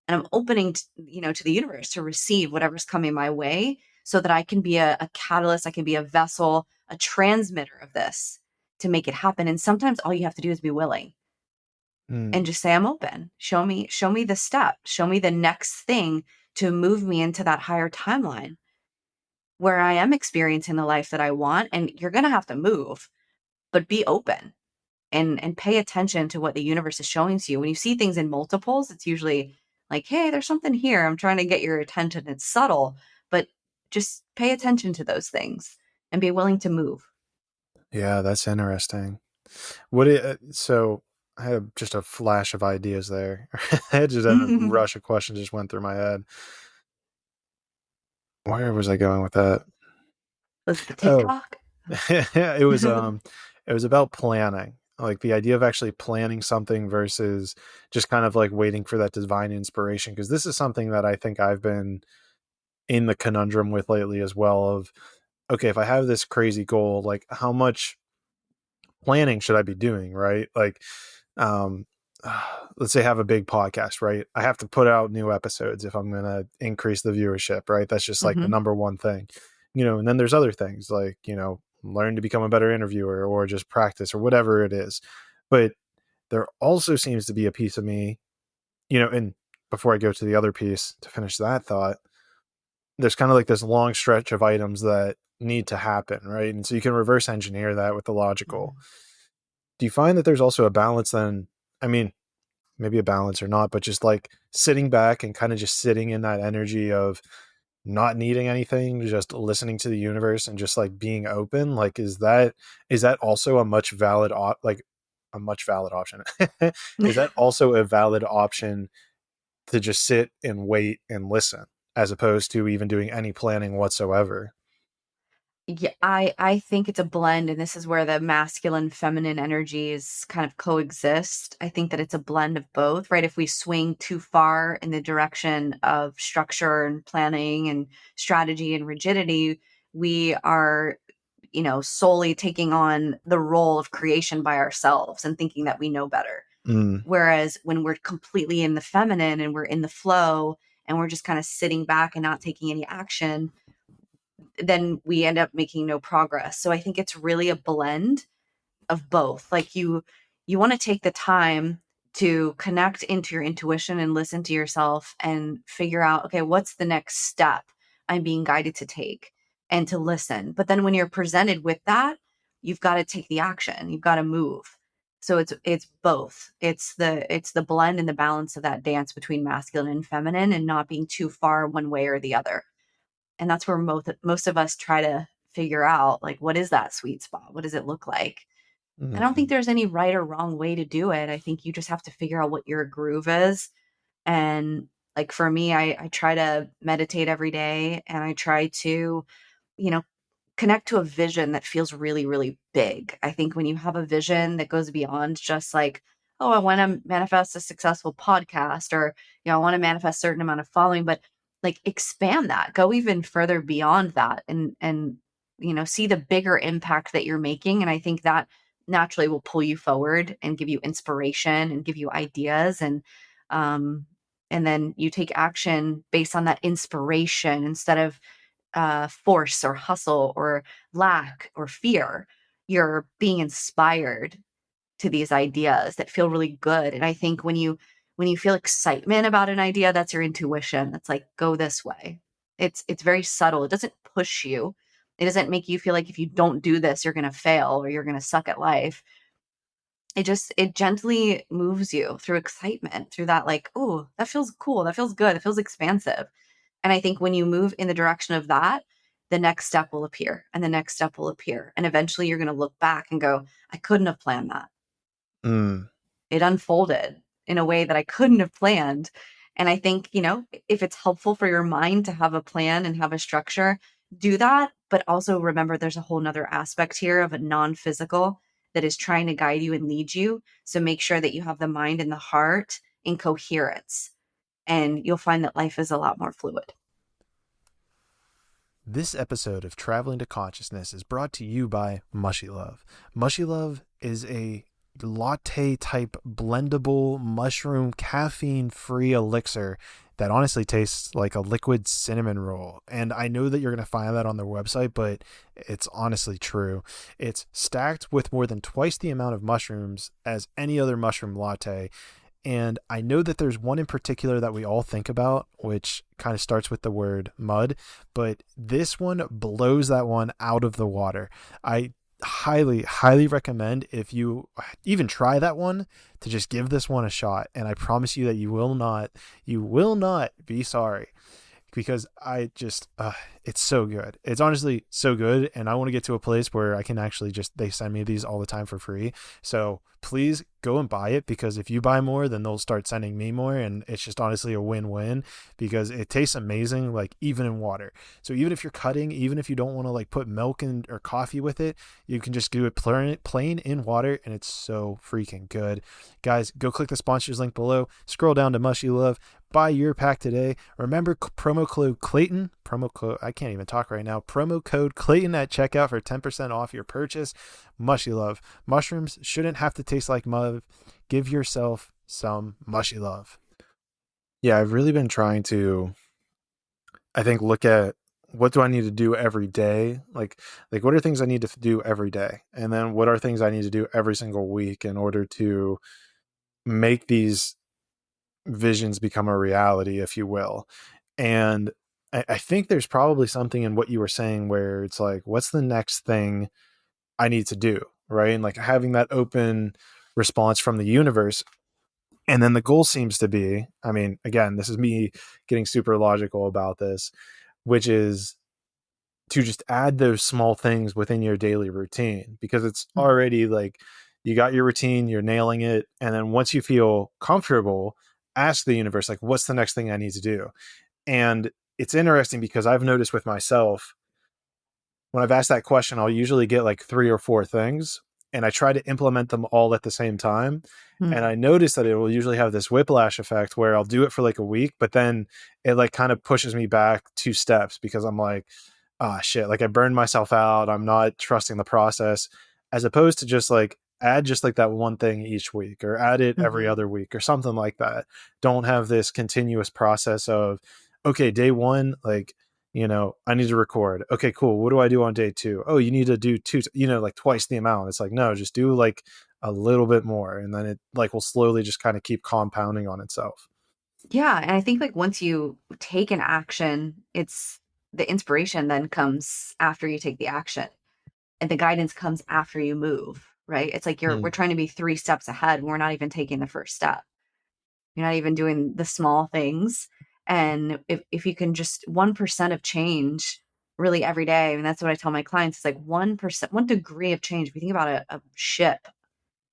And I'm opening to the universe to receive whatever's coming my way so that I can be a catalyst, I can be a vessel, a transmitter of this to make it happen. And sometimes all you have to do is be willing and Mm. just say, I'm open. Show me the step, show me the next thing to move me into that higher timeline where I am experiencing the life that I want. And you're going to have to move, but be open and pay attention to what the universe is showing to you. When you see things in multiples, it's usually like, hey, there's something here. I'm trying to get your attention. It's subtle, but just pay attention to those things and be willing to move. Yeah, that's interesting. So I had just a flash of ideas there. I just had a rush of questions just went through my head. Where was I going with that? Was it the Oh, TikTok? it was about planning, like the idea of actually planning something versus just kind of like waiting for that divine inspiration. Because this is something that I think I've been in the conundrum with lately as well. Of okay, if I have this crazy goal, like how much planning should I be doing, right? Like, um, let's say I have a big podcast, right? I have to put out new episodes if I'm going to increase the viewership, right? That's just like the Hmm. number one thing, and then there's other things like, learn to become a better interviewer or just practice or whatever it is. But there also seems to be a piece of me, and before I go to the other piece to finish that thought, there's kind of like this long stretch of items that need to happen, right? And so you can reverse engineer that with the logical. Do you find that there's also a balance then? I mean, maybe a balance or not, but just like sitting back and kind of just sitting in that energy of not needing anything, just listening to the universe and just like being open. Like, is that also a much valid option? Is that also a valid option to just sit and wait and listen as opposed to even doing any planning whatsoever? Yeah, I think it's a blend, and this is where the masculine feminine energies kind of coexist. I think that it's a blend of both, right? If we swing too far in the direction of structure and planning and strategy and rigidity, we are, solely taking on the role of creation by ourselves and thinking that we know better. Mm, Whereas when we're completely in the feminine and we're in the flow and we're just kind of sitting back and not taking any action, then we end up making no progress. So I think it's really a blend of both. Like you want to take the time to connect into your intuition and listen to yourself and figure out, okay, what's the next step I'm being guided to take and to listen. But then when you're presented with that, you've got to take the action. You've got to move. So it's both. It's the blend and the balance of that dance between masculine and feminine and not being too far one way or the other. And that's where most of us try to figure out, like, what is that sweet spot? What does it look like? I don't think mm, there's any right or wrong way to do it. I think you just have to figure out what your groove is. And like for me, I try to meditate every day and I try to, you know, connect to a vision that feels really, really big. I think when you have a vision that goes beyond just like, oh, I want to manifest a successful podcast or, I want to manifest a certain amount of following, but like expand that, go even further beyond that and see the bigger impact that you're making. And I think that naturally will pull you forward and give you inspiration and give you ideas um and then you take action based on that inspiration instead of force or hustle or lack or fear. You're being inspired to these ideas that feel really good. And I think when you feel excitement about an idea, that's your intuition. That's like, go this way. It's very subtle. It doesn't push you. It doesn't make you feel like if you don't do this, you're gonna fail or you're gonna suck at life. It gently moves you through excitement, through that like, oh, that feels cool, that feels good, that feels expansive. And I think when you move in the direction of that, the next step will appear and the next step will appear. And eventually you're going to look back and go, I couldn't have planned that. mm, It unfolded in a way that I couldn't have planned. And I think, if it's helpful for your mind to have a plan and have a structure, do that. But also remember there's a whole nother aspect here of a non physical that is trying to guide you and lead you. So make sure that you have the mind and the heart in coherence and you'll find that life is a lot more fluid. This episode of Traveling to Consciousness is brought to you by Mushy Love. Mushy Love is a latte type blendable mushroom caffeine free elixir that honestly tastes like a liquid cinnamon roll. And I know that you're going to find that on their website, but it's honestly true. It's stacked with more than twice the amount of mushrooms as any other mushroom latte. And I know that there's one in particular that we all think about, which kind of starts with the word mud, but this one blows that one out of the water. I highly recommend, if you even try that one, to just give this one a shot. And I promise you that you will not be sorry, because I just, it's so good. It's honestly so good. And I want to get to a place where I can actually they send me these all the time for free. So please go and buy it, because if you buy more, then they'll start sending me more. And it's just honestly a win-win, because it tastes amazing, like even in water. So even if you're cutting, even if you don't want to like put milk in or coffee with it, you can just do it plain in water, and it's so freaking good. Guys, go click the sponsors link below, scroll down to Mushy Love, buy your pack today. Remember promo code Clayton, I can't even talk right now, promo code Clayton at checkout for 10% off your purchase. Mushy Love. Mushrooms shouldn't have to taste like mud. Give yourself some Mushy Love. Yeah, I've really been trying to, I think, look at what do I need to do every day? Like what are things I need to do every day? And then what are things I need to do every single week in order to make these visions become a reality, if you will. And I think there's probably something in what you were saying where it's like, what's the next thing I need to do? Right. And like having that open response from the universe. And then the goal seems to be, I mean, again, this is me getting super logical about this, which is to just add those small things within your daily routine, because it's already like you got your routine, you're nailing it. And then once you feel comfortable, ask the universe, like, what's the next thing I need to do? And it's interesting because I've noticed with myself, when I've asked that question, I'll usually get like 3 or 4 things, and I try to implement them all at the same time. And I notice that it will usually have this whiplash effect where I'll do it for like a week, but then it like kind of pushes me back 2 steps, because I'm like, ah, shit, like I burned myself out. I'm not trusting the process, as opposed to just like add just like that one thing each week, or add it every other week or something like that. Don't have this continuous process of, okay, day 1, like, I need to record. Okay, cool. What do I do on day 2? Oh, you need to do 2, like twice the amount. It's like, no, just do like a little bit more. And then it like will slowly just kind of keep compounding on itself. Yeah, and I think like once you take an action, it's the inspiration then comes after you take the action, and the guidance comes after you move, right? It's like we're trying to be 3 steps ahead, and we're not even taking the first step. You're not even doing the small things. And if you can just 1% of change really every day, and that's what I tell my clients, it's like 1%, 1 degree of change. If you think about a ship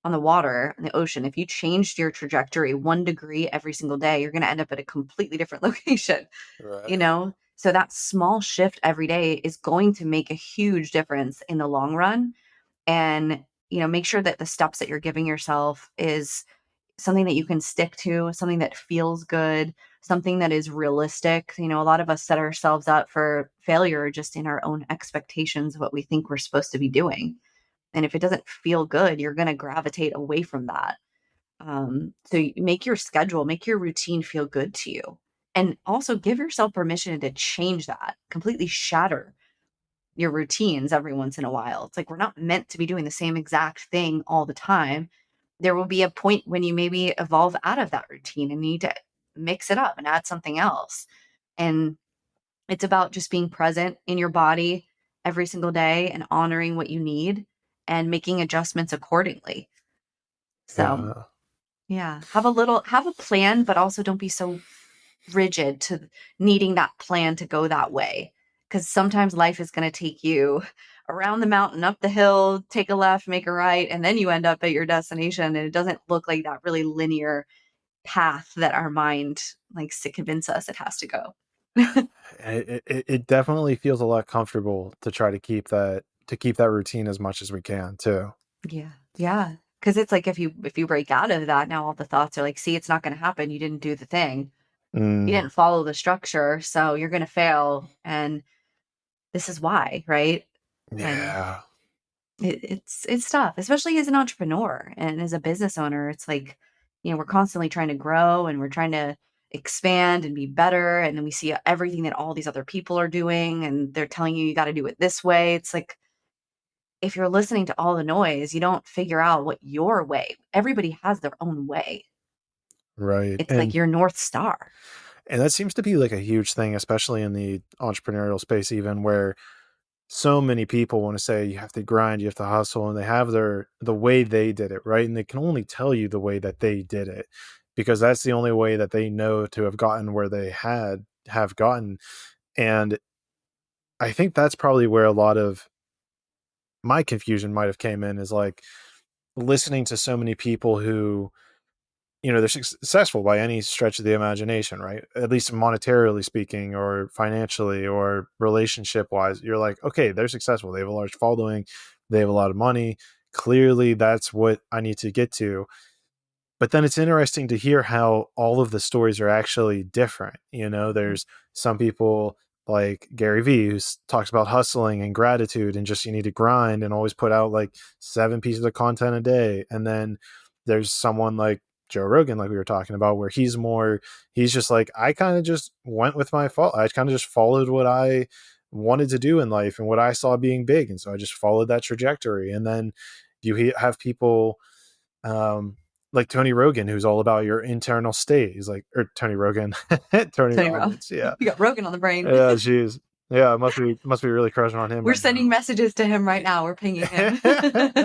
on the water in the ocean, if you changed your trajectory 1 degree every single day, you're going to end up at a completely different location, Right. So that small shift every day is going to make a huge difference in the long run. And make sure that the steps that you're giving yourself is something that you can stick to, something that feels good, something that is realistic. A lot of us set ourselves up for failure just in our own expectations of what we think we're supposed to be doing. And if it doesn't feel good, you're going to gravitate away from that. So make your schedule, make your routine feel good to you. And also give yourself permission to change that, completely shatter your routines every once in a while. It's like we're not meant to be doing the same exact thing all the time. There will be a point when you maybe evolve out of that routine and need to mix it up and add something else. And it's about just being present in your body every single day and honoring what you need and making adjustments accordingly. So, Yeah. yeah, have a plan, but also don't be so rigid to needing that plan to go that way. Because sometimes life is going to take you around the mountain, up the hill, take a left, make a right, and then you end up at your destination. And it doesn't look like that really linear path that our mind likes to convince us it has to go. It definitely feels a lot comfortable to try to keep that routine as much as we can too. Yeah. Yeah. Because it's like if you break out of that, now all the thoughts are like, see, it's not going to happen. You didn't do the thing. You Mm, didn't follow the structure, so you're going to fail. And this is why, right? And yeah. it's tough, especially as an entrepreneur and as a business owner. It's like, we're constantly trying to grow and we're trying to expand and be better. And then we see everything that all these other people are doing and they're telling you got to do it this way. It's like, if you're listening to all the noise, you don't figure out what your way. Everybody has their own way. Right. It's like your North Star. And that seems to be like a huge thing, especially in the entrepreneurial space, even where so many people want to say you have to grind, you have to hustle, and they have the way they did it, right? And they can only tell you the way that they did it because that's the only way that they know to have gotten where they have gotten. And I think that's probably where a lot of my confusion might have came in, is like listening to so many people who, they're successful by any stretch of the imagination, right? At least monetarily speaking, or financially, or relationship wise. You're like, okay, they're successful. They have a large following. They have a lot of money. Clearly, that's what I need to get to. But then it's interesting to hear how all of the stories are actually different. There's some people like Gary Vee who talks about hustling and gratitude and just you need to grind and always put out like 7 pieces of content a day. And then there's someone like Joe Rogan, like we were talking about, where he's just like, I kind of just went with my fault. I kind of just followed what I wanted to do in life and what I saw being big. And so I just followed that trajectory. And then have people, um, like Tony Rogan, who's all about your internal state. He's like, or Tony Rogan, Tony Tony Rob. Robbins. Yeah. You got Rogan on the brain. Yeah. Jeez. Yeah. Must be really crushing on him We're right sending messages to him right now. We're pinging him. now.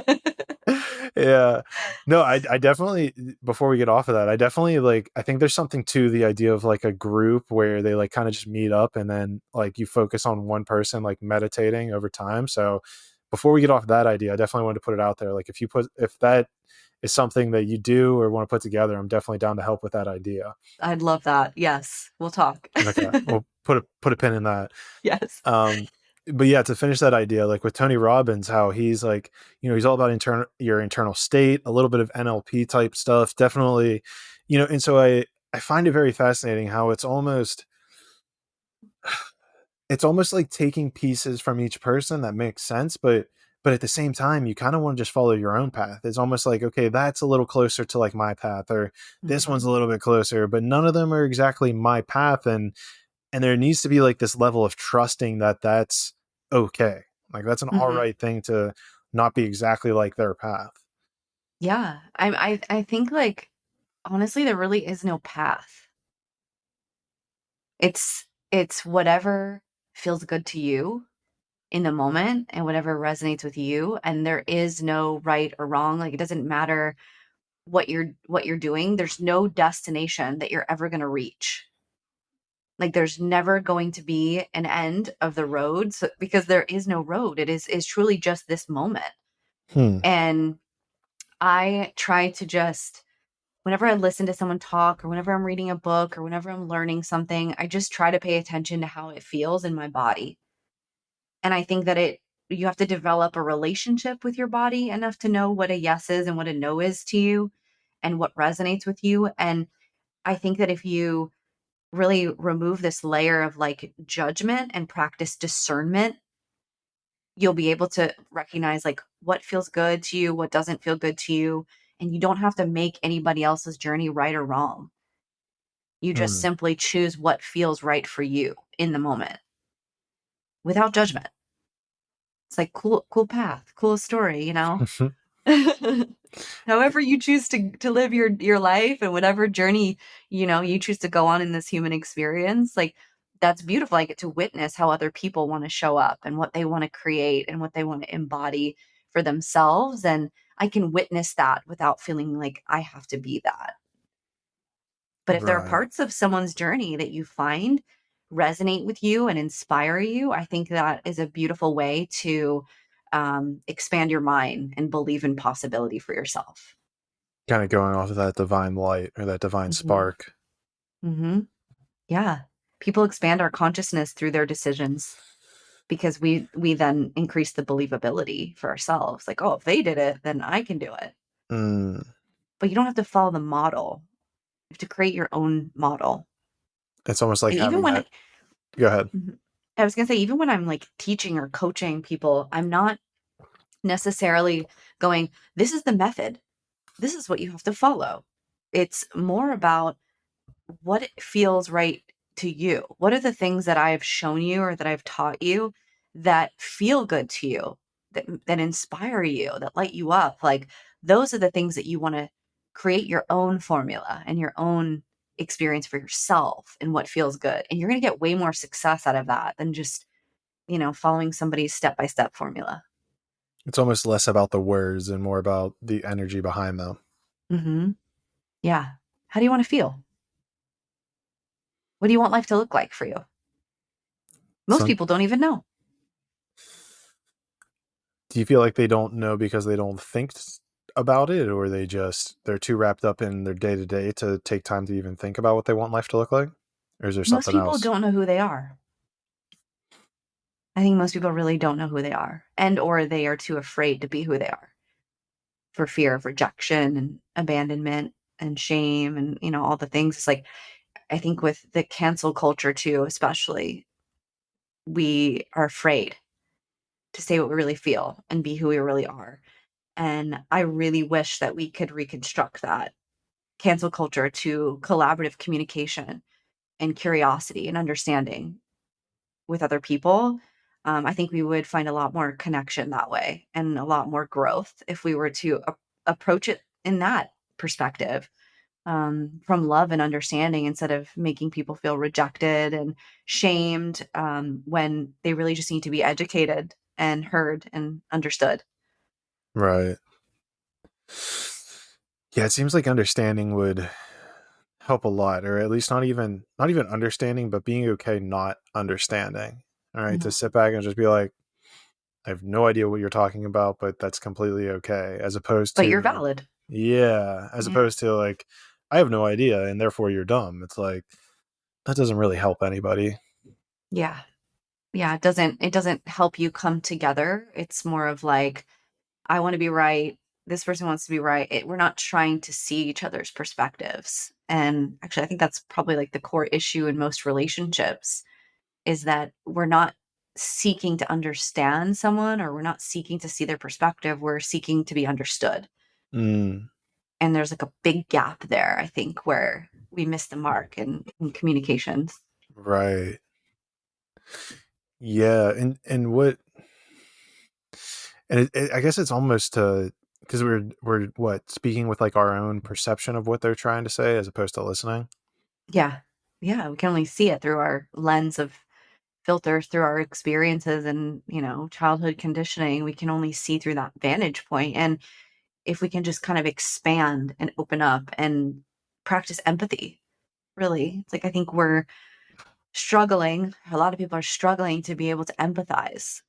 Yeah. No, I definitely, before we get off of that, I definitely like, I think there's something to the idea of like a group where they like kind of just meet up and then like you focus on one person, like meditating over time. So before we get off that idea, I definitely wanted to put it out there. Like if that is something that you do or want to put together, I'm definitely down to help with that idea. I'd love that. Yes, we'll talk. Okay. We'll put a pin in that. Yes. Um, but yeah, to finish that idea, like with Tony Robbins, how he's like, he's all about your internal state, a little bit of NLP type stuff, definitely, and so I find it very fascinating how it's almost like taking pieces from each person that makes sense, but at the same time, you kind of want to just follow your own path. It's almost like, okay, that's a little closer to like my path, or this one's a little bit closer, but none of them are exactly my path. And there needs to be like this level of trusting that that's okay. Like that's an all Mhm. right thing to not be exactly like their path. Yeah. I think like honestly, there really is no path. It's whatever feels good to you in the moment and whatever resonates with you. And there is no right or wrong. Like it doesn't matter what you're doing. There's no destination that you're ever gonna reach. Like there's never going to be an end of the road because there is no road. It is truly just this moment. Hmm. And I try to just, whenever I listen to someone talk or whenever I'm reading a book or whenever I'm learning something, I just try to pay attention to how it feels in my body. And I think that you have to develop a relationship with your body enough to know what a yes is and what a no is to you and what resonates with you. And I think that if you really remove this layer of like judgment and practice discernment, you'll be able to recognize like what feels good to you, what doesn't feel good to you. And you don't have to make anybody else's journey right or wrong. You just Hmm. simply choose what feels right for you in the moment without judgment. It's like cool path, cool story. However you choose to live your life and whatever journey, you choose to go on in this human experience, like that's beautiful. I get to witness how other people want to show up and what they want to create and what they want to embody for themselves. And I can witness that without feeling like I have to be that. But if there are Right. parts of someone's journey that you find resonate with you and inspire you, I think that is a beautiful way to expand your mind and believe in possibility for yourself. Kind of going off of that divine light or that divine Hmm. spark. Hmm. Yeah. People expand our consciousness through their decisions because we then increase the believability for ourselves. Like, oh, if they did it, then I can do it. Mm, But you don't have to follow the model. You have to create your own model. It's almost like And even having when that. Go ahead. Mhm. I was gonna say, even when I'm like teaching or coaching people, I'm not necessarily going, this is the method. This is what you have to follow. It's more about what it feels right to you. What are the things that I have shown you or that I've taught you that feel good to you, that inspire you, that light you up? Like those are the things that you want to create your own formula and your own experience for yourself and what feels good. And you're going to get way more success out of that than just, following somebody's step-by-step formula. It's almost less about the words and more about the energy behind them. Mhm. Yeah. How do you want to feel? What do you want life to look like for you? Most Some people don't even know. Do you feel like they don't know because they don't think about it, or they're too wrapped up in their day to day to take time to even think about what they want life to look like? Or is there Most something people else? don't know who they are. I think most people really don't know who they are, and or they are too afraid to be who they are for fear of rejection and abandonment and shame and, all the things. It's like, I think with the cancel culture too, especially, we are afraid to say what we really feel and be who we really are. And I really wish that we could reconstruct that cancel culture to collaborative communication and curiosity and understanding with other people. I think we would find a lot more connection that way and a lot more growth if we were to approach it in that perspective, from love and understanding instead of making people feel rejected and shamed, when they really just need to be educated and heard and understood. Right. Yeah, it seems like understanding would help a lot, or at least not even understanding, but being okay not understanding. All right, to Mhm. sit back and just be like, I have no idea what you're talking about, but that's completely okay. As opposed But you're to, valid. yeah, as Yeah. opposed to like, I have no idea and therefore you're dumb. It's like, that doesn't really help anybody. Yeah. Yeah. It doesn't help you come together. It's more of like, I want to be right. This person wants to be right. We're not trying to see each other's perspectives. And actually, I think that's probably like the core issue in most relationships is that we're not seeking to understand someone or we're not seeking to see their perspective. We're seeking to be understood. Mm, And there's like a big gap there, I think, where we miss the mark in communications. right. Yeah. I guess it's almost because we're what, speaking with like our own perception of what they're trying to say as opposed to listening. Yeah. Yeah. We can only see it through our lens of filters through our experiences and, childhood conditioning. We can only see through that vantage point. And if we can just kind of expand and open up and practice empathy, really, it's like I think we're struggling. A lot of people are struggling to be able to empathize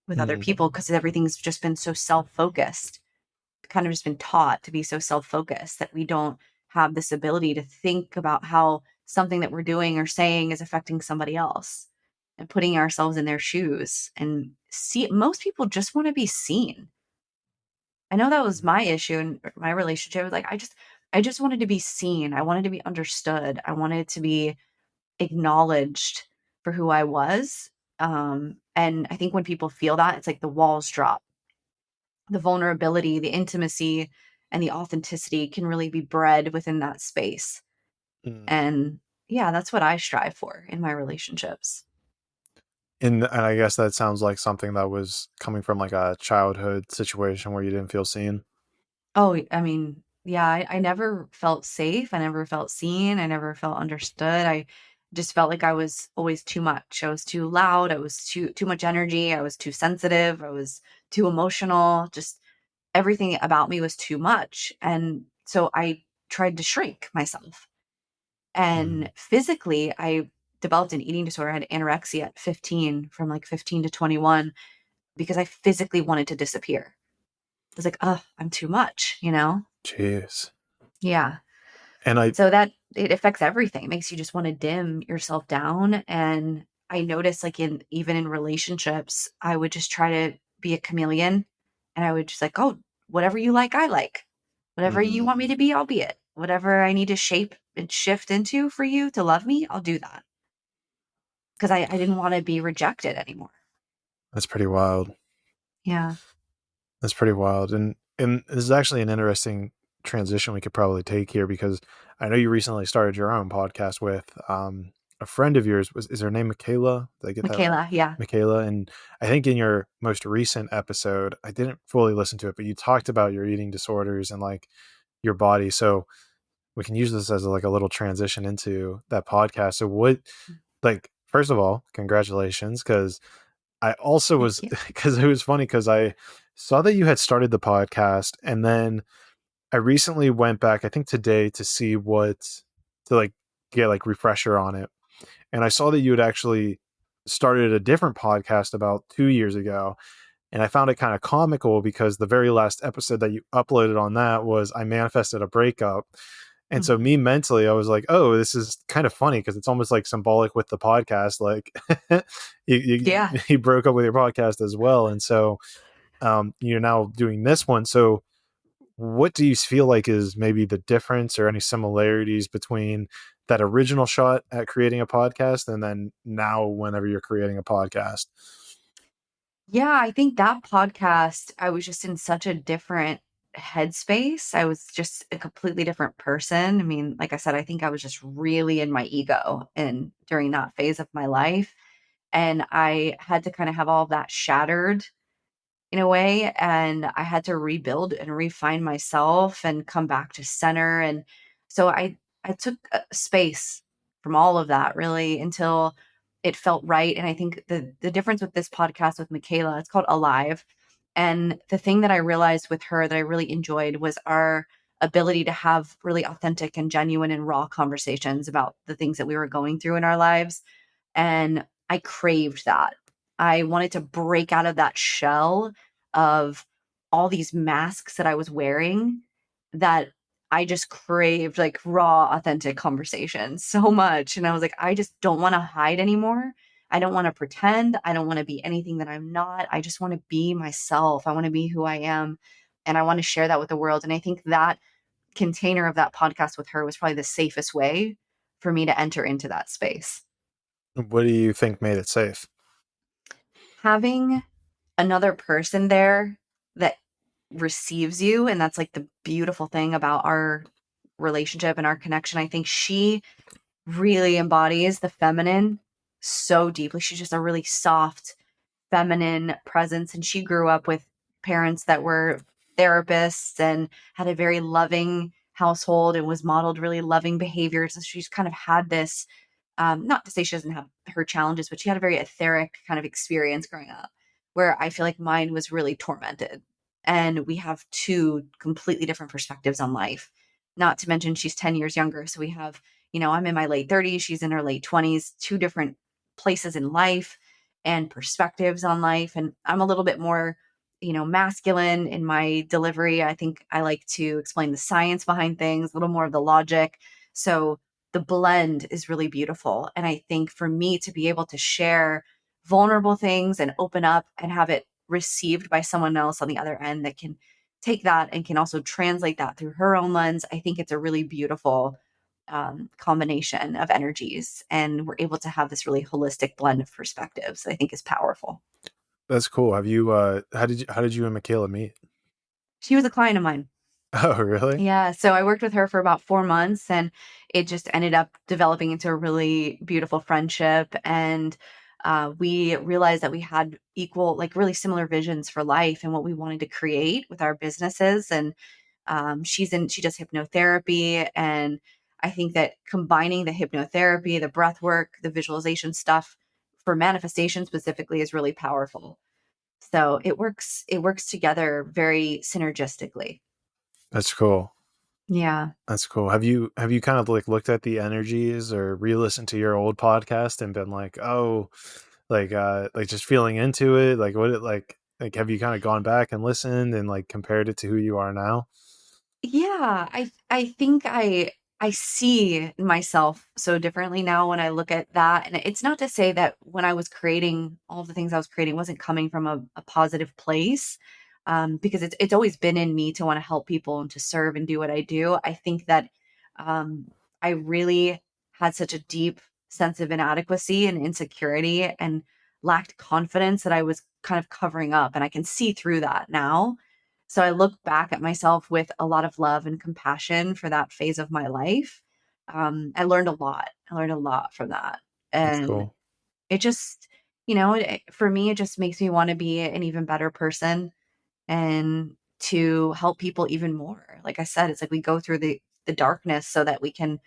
with other Mm, people because everything's just been so self focused, kind of just been taught to be so self focused that we don't have this ability to think about how something that we're doing or saying is affecting somebody else and putting ourselves in their shoes and see. Most people just want to be seen. I know that was my issue in my relationship. Like I just wanted to be seen. I wanted to be understood. I wanted to be acknowledged for who I was. And I think when people feel that, it's like the walls drop. The vulnerability, the intimacy, and the authenticity can really be bred within that space. mm. And yeah, that's what I strive for in my relationships. And I guess that sounds like something that was coming from like a childhood situation where you didn't feel seen. Oh, I mean, yeah, I never felt safe. I never felt seen. I never felt understood. I just felt like I was always too much. I was too loud. I was too much energy. I was too sensitive. I was too emotional. Just everything about me was too much. And so I tried to shrink myself. Mm, And physically, I developed an eating disorder. I had anorexia at 15, from like 15 to 21, because I physically wanted to disappear. I was like, oh, I'm too much. jeez. Yeah. And I, So that it affects everything. It makes you just want to dim yourself down. And I noticed like even in relationships, I would just try to be a chameleon and I would just like, oh, whatever you like, I like. Whatever you want me mm, to be, I'll be it. whatever I need to shape and shift into for you to love me, I'll do that. Because I didn't want to be rejected anymore. That's pretty wild. Yeah. That's pretty wild. And this is actually an interesting transition we could probably take here, because I know you recently started your own podcast with a friend of yours. Is her name Michaela? Did I get that? Michaela, yeah. Michaela. And I think in your most recent episode, I didn't fully listen to it, but you talked about your eating disorders and like your body. So we can use this as like a little transition into that podcast. So what, like, first of all, congratulations. Cause I also Thank was, you. because it was funny because I saw that you had started the podcast, and then I recently went back, I think today, to see to like get like refresher on it. And I saw that you had actually started a different podcast about 2 years ago. And I found it kind of comical because the very last episode that you uploaded on that was I manifested a breakup. And so Mhm. me mentally, I was like, oh, this is kind of funny because it's almost like symbolic with the podcast. Like Yeah. you broke up with your podcast as well. And so you're now doing this one. So what do you feel like is maybe the difference or any similarities between that original shot at creating a podcast and then now whenever you're creating a podcast? Yeah, I think that podcast, I was just in such a different headspace. I was just a completely different person. I mean, like I said, I think I was just really in my ego and during that phase of my life. And I had to kind of have all of that shattered in a way, and I had to rebuild and refine myself and come back to center. And so I took space from all of that really until it felt right. And I think the difference with this podcast with Michaela, it's called Alive. And the thing that I realized with her that I really enjoyed was our ability to have really authentic and genuine and raw conversations about the things that we were going through in our lives. And I craved that. I wanted to break out of that shell of all these masks that I was wearing, that I just craved like raw, authentic conversations so much. And I was like, I just don't want to hide anymore. I don't want to pretend. I don't want to be anything that I'm not. I just want to be myself. I want to be who I am. And I want to share that with the world. And I think that container of that podcast with her was probably the safest way for me to enter into that space. What do you think made it safe? Having another person there that receives you, and that's like the beautiful thing about our relationship and our connection. I think she really embodies the feminine so deeply. She's just a really soft feminine presence, and she grew up with parents that were therapists and had a very loving household and was modeled really loving behaviors. So she's kind of had this, not to say she doesn't have her challenges, but she had a very etheric kind of experience growing up where I feel like mine was really tormented. And we have two completely different perspectives on life. Not to mention she's 10 years younger. So we have, I'm in my late 30s, she's in her late 20s, two different places in life and perspectives on life. And I'm a little bit more, masculine in my delivery. I think I like to explain the science behind things, a little more of the logic. So the blend is really beautiful. And I think for me to be able to share vulnerable things and open up and have it received by someone else on the other end that can take that and can also translate that through her own lens, I think it's a really beautiful combination of energies. And we're able to have this really holistic blend of perspectives that I think is powerful. That's cool. Have you how did you and Michaela meet? She was a client of mine. Oh, really? Yeah, so I worked with her for about 4 months, and it just ended up developing into a really beautiful friendship. And we realized that we had equal, like really similar visions for life and what we wanted to create with our businesses. And she does hypnotherapy, and I think that combining the hypnotherapy, the breath work, the visualization stuff for manifestation specifically is really powerful. So it works together very synergistically. That's cool. Yeah. That's cool. Have you kind of like looked at the energies or re-listened to your old podcast and been like, oh, like just feeling into it? Like what it like have you kind of gone back and listened and like compared it to who you are now? Yeah, I think I see myself so differently now when I look at that. And it's not to say that when I was creating all the things I was creating wasn't coming from a positive place. Because it's always been in me to want to help people and to serve and do what I do. I think that um, I really had such a deep sense of inadequacy and insecurity and lacked confidence that I was kind of covering up. And I can see through that now. So I look back at myself with a lot of love and compassion for that phase of my life. I learned a lot. I learned a lot from that. That's And cool. it just, for me, it just makes me want to be an even better person and to help people even more. Like I said, it's like we go through the darkness so that we can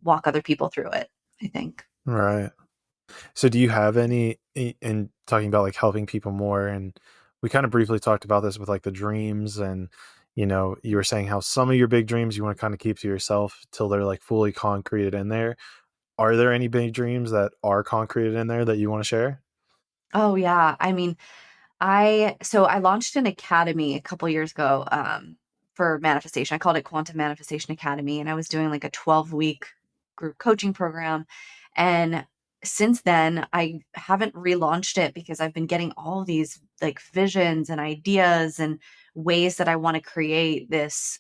walk other people through it, I think. Right. So do you have any in talking about like helping people more, and we kind of briefly talked about this with like the dreams, and you were saying how some of your big dreams you want to kind of keep to yourself till they're like fully concreted in there. Are there any big dreams that are concreted in there that you want to share? Oh yeah. I mean, I launched an academy a couple years ago for manifestation. I called it Quantum Manifestation Academy, and I was doing like a 12-week group coaching program. And since then, I haven't relaunched it because I've been getting all these like visions and ideas and ways that I want to create this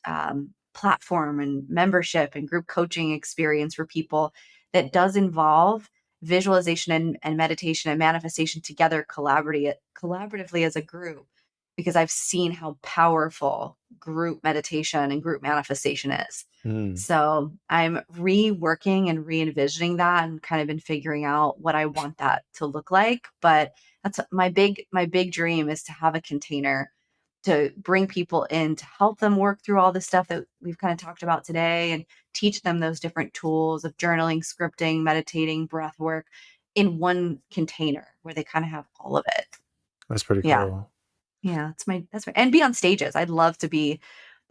platform and membership and group coaching experience for people that does involve visualization and meditation and manifestation together collaboratively as a group, because I've seen how powerful group meditation and group manifestation is. Mm. So I'm reworking and re-envisioning that and kind of been figuring out what I want that to look like. But that's my big dream, is to have a container to bring people in to help them work through all the stuff that we've kind of talked about today and teach them those different tools of journaling, scripting, meditating, breath work in one container where they kind of have all of it. That's pretty Yeah. cool. Yeah. And be on stages. I'd love to be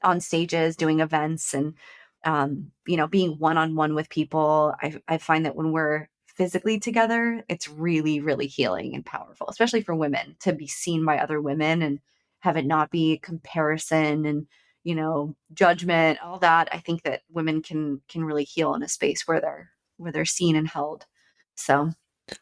on stages doing events and being one-on-one with people. I find that when we're physically together, it's really, really healing and powerful, especially for women, to be seen by other women and have it not be comparison and judgment, all that. I think that women can really heal in a space where they're seen and held. So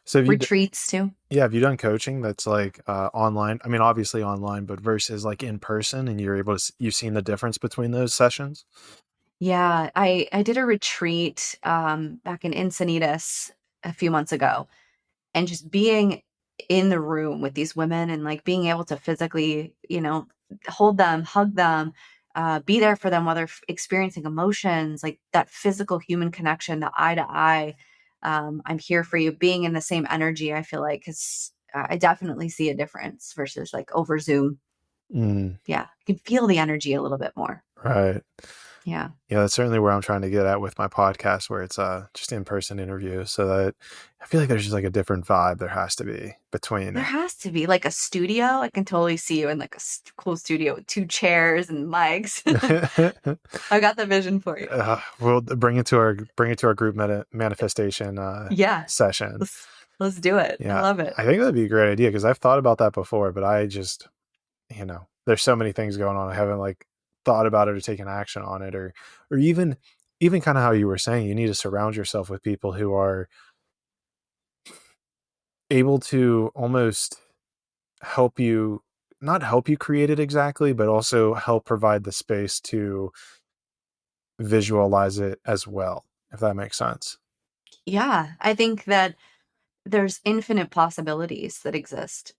So retreats too. yeah, have you done coaching that's like online? I mean, obviously online, but versus like in person, and you're able to you've seen the difference between those sessions? Yeah, I did a retreat back in Encinitas a few months ago, and just being in the room with these women and like being able to physically, hold them, hug them, be there for them while they're experiencing emotions, like that physical human connection, the eye to eye. I'm here for you, being in the same energy. I feel like, because I definitely see a difference versus like over Zoom. Mm, Yeah, you can feel the energy a little bit more. right. Yeah. Yeah, that's certainly where I'm trying to get at with my podcast, where it's just in-person interview, so that I feel like there's just like a different vibe there has to be between. There has to be like a studio. I can totally see you in like a cool studio with 2 chairs and mics. I got the vision for you. We'll bring it to our group manifestation Yeah. session. Let's do it. I Yeah, love it. I think that'd be a great idea because I've thought about that before, but I just, there's so many things going on. I haven't like thought about it or taken action on it, or even kind of how you were saying, you need to surround yourself with people who are able to almost help you, not help you create it exactly, but also help provide the space to visualize it as well, if that makes sense. Yeah. I think that there's infinite possibilities that exist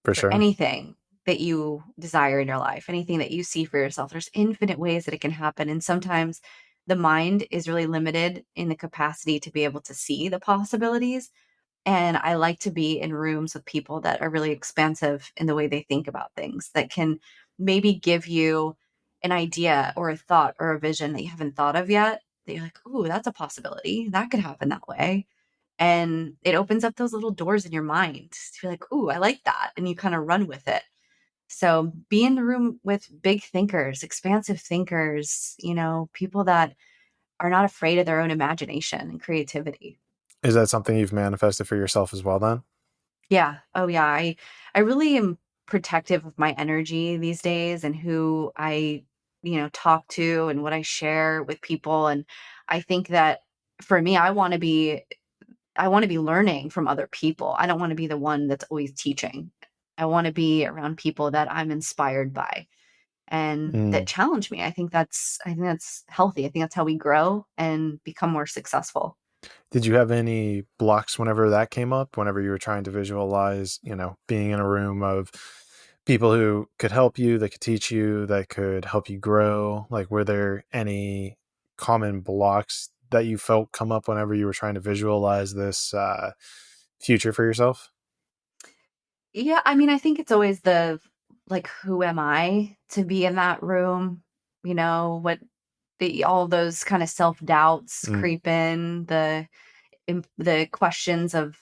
For for sure. anything that you desire in your life, anything that you see for yourself. There's infinite ways that it can happen. And sometimes the mind is really limited in the capacity to be able to see the possibilities. And I like to be in rooms with people that are really expansive in the way they think about things, that can maybe give you an idea or a thought or a vision that you haven't thought of yet. That you're like, ooh, that's a possibility. That could happen that way. And it opens up those little doors in your mind to be like, ooh, I like that. And you kind of run with it. So be in the room with big thinkers, expansive thinkers, people that are not afraid of their own imagination and creativity. Is that something you've manifested for yourself as well then? Yeah. Oh, yeah. I really am protective of my energy these days and who I, talk to and what I share with people. And I think that for me, I want to be learning from other people. I don't want to be the one that's always teaching. I want to be around people that I'm inspired by. and that Mm. challenge me. I think that's healthy. I think that's how we grow and become more successful. Did you have any blocks whenever that came up? Whenever you were trying to visualize, being in a room of people who could help you, that could teach you, that could help you grow? Like, were there any common blocks that you felt come up whenever you were trying to visualize this future for yourself? Yeah, I mean, I think it's always the like, who am I to be in that room? What all those kind of self doubts Mm. creep in, the questions of,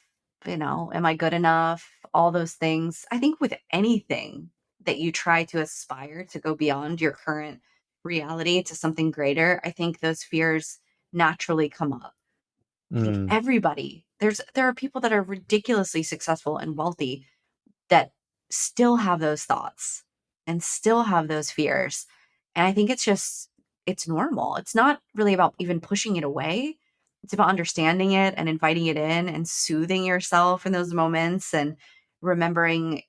am I good enough? All those things. I think with anything that you try to aspire to go beyond your current reality to something greater, I think those fears naturally come up. I think Mm. there are people that are ridiculously successful and wealthy that still have those thoughts and still have those fears. And I think it's normal. It's not really about even pushing it away. It's about understanding it and inviting it in and soothing yourself in those moments and remembering,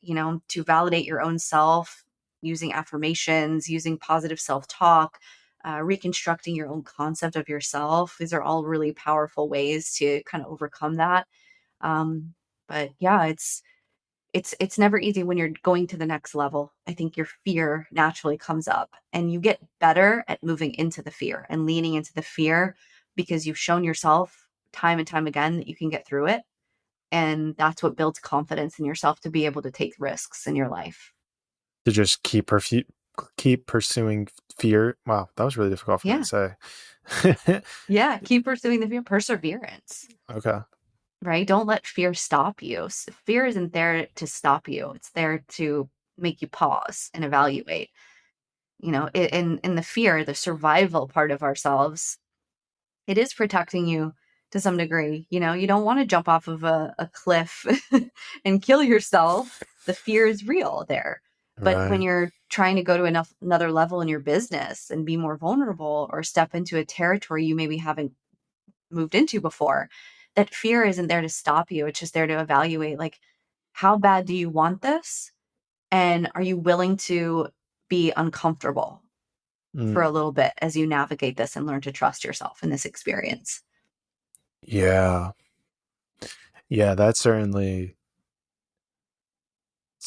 to validate your own self using affirmations, using positive self talk, reconstructing your own concept of yourself. These are all really powerful ways to kind of overcome that. Um, but yeah, it's never easy when you're going to the next level. I think your fear naturally comes up and you get better at moving into the fear and leaning into the fear because you've shown yourself time and time again that you can get through it. And that's what builds confidence in yourself to be able to take risks in your life. To just keep pursuing fear. Wow, that was really difficult for me to Yeah. say. Yeah. Keep pursuing the fear. Perseverance, Okay. right? Don't let fear stop you. Fear isn't there to stop you, it's there to make you pause and evaluate. In the fear, the survival part of ourselves, it is protecting you to some degree. You don't want to jump off of a cliff and kill yourself. The fear is real there. But when Right. you're trying to go to another level in your business and be more vulnerable or step into a territory you maybe haven't moved into before, that fear isn't there to stop you. It's just there to evaluate, like, how bad do you want this? And are you willing to be uncomfortable for Mm. a little bit as you navigate this and learn to trust yourself in this experience? Yeah. Yeah, that's certainly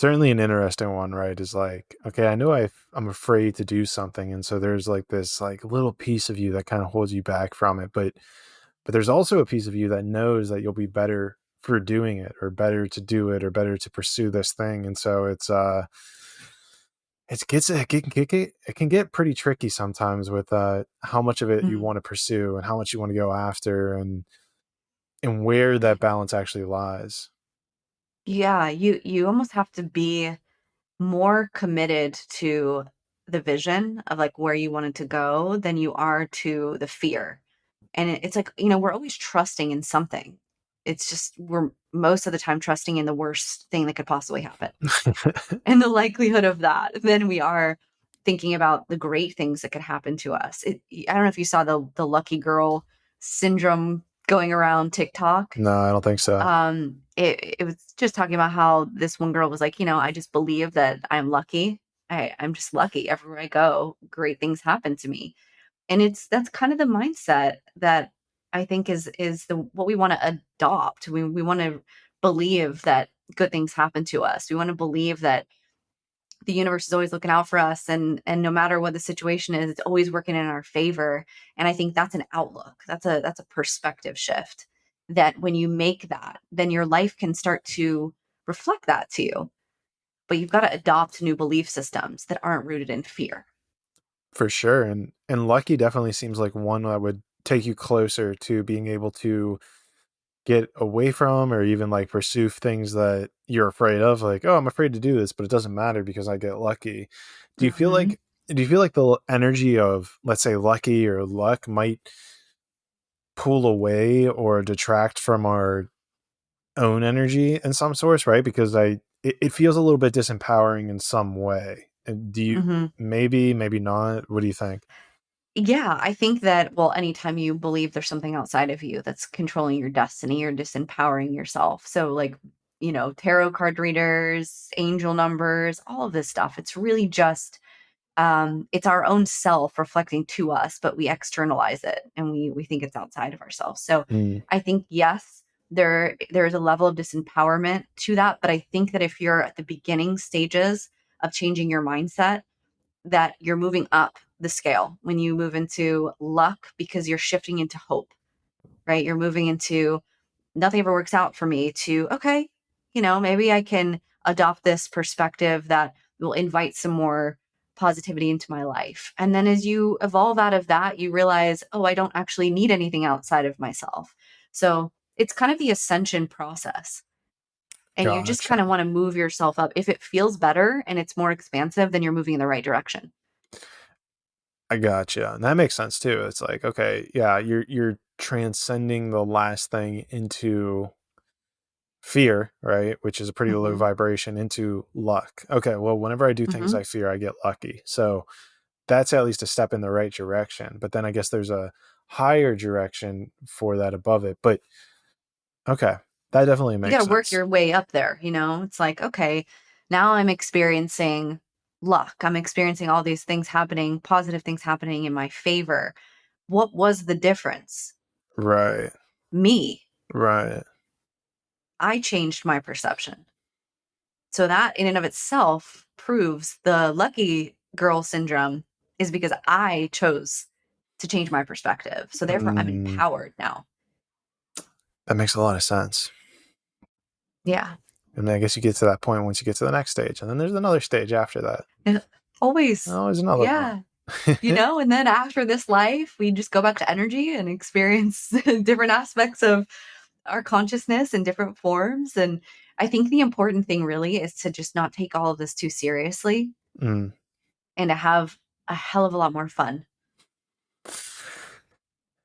an interesting one, right? Is like, okay, I know I'm afraid to do something, and so there's like this like little piece of you that kind of holds you back from it, but there's also a piece of you that knows that you'll be better for doing it, or better to do it, or better to pursue this thing. And so it can get pretty tricky sometimes with how much of it you Mm. want to pursue and how much you want to go after, and where that balance actually lies. Yeah, you almost have to be more committed to the vision of like where you wanted to go than you are to the fear. And it's like, we're always trusting in something. It's just we're most of the time trusting in the worst thing that could possibly happen. And the likelihood of that than we are thinking about the great things that could happen to us. I don't know if you saw the lucky girl syndrome going around TikTok. No, I don't think so. It was just talking about how this one girl was like, I just believe that I'm lucky. I'm just lucky. Everywhere I go, great things happen to me. And that's kind of the mindset that I think is the what we want to adopt. We want to believe that good things happen to us. We want to believe that the universe is always looking out for us, and no matter what the situation is, it's always working in our favor. And I think that's an outlook. That's a perspective shift, that when you make that, then your life can start to reflect that to you. But you've got to adopt new belief systems that aren't rooted in fear. For sure. And lucky definitely seems like one that would take you closer to being able to get away from, or even like pursue things that you're afraid of. Like, oh, I'm afraid to do this, but it doesn't matter because I get lucky. Do you feel Hmm. like do you feel like the energy of, let's say, lucky or luck might pull away or detract from our own energy in some source, right? Because it feels a little bit disempowering in some way. And do you, Hmm. maybe not? What do you think? Yeah, I think that, well, anytime you believe there's something outside of you that's controlling your destiny, you're disempowering yourself. So, like, tarot card readers, angel numbers, all of this stuff, it's really just It's our own self reflecting to us, but we externalize it and we think it's outside of ourselves. So Mm, I think, yes, there is a level of disempowerment to that, but I think that if you're at the beginning stages of changing your mindset, that you're moving up the scale when you move into luck, because you're shifting into hope, right? You're moving into nothing ever works out for me, to, okay, maybe I can adopt this perspective that will invite some more positivity into my life. And then as you evolve out of that, you realize, oh, I don't actually need anything outside of myself. So it's kind of the ascension process. And you just gotcha. kind of want to move yourself up. If it feels better and it's more expansive, then you're moving in the right direction. I gotcha. And that makes sense too. It's like, okay, yeah, you're transcending the last thing into fear, right? Which is a pretty low Hmm. vibration, into luck. Okay, well, whenever I do things Hmm. I fear, I get lucky. So that's at least a step in the right direction. But then I guess there's a higher direction for that above it. But okay, that definitely You got makes to work sense. your way up there. It's like, okay, now I'm experiencing luck. I'm experiencing all these things happening, positive things happening in my favor. What was the difference? Right. Me. Right. I changed my perception. So that in and of itself proves the lucky girl syndrome is because I chose to change my perspective. So therefore I'm Mm, empowered now. that makes a lot of sense. Yeah. And I guess you get to that point once you get to the next stage. And then there's another stage after that. And always. Always another one. Yeah. And then after this life, we just go back to energy and experience different aspects of our consciousness in different forms. And I think the important thing really is to just not take all of this too seriously Mm. and to have a hell of a lot more fun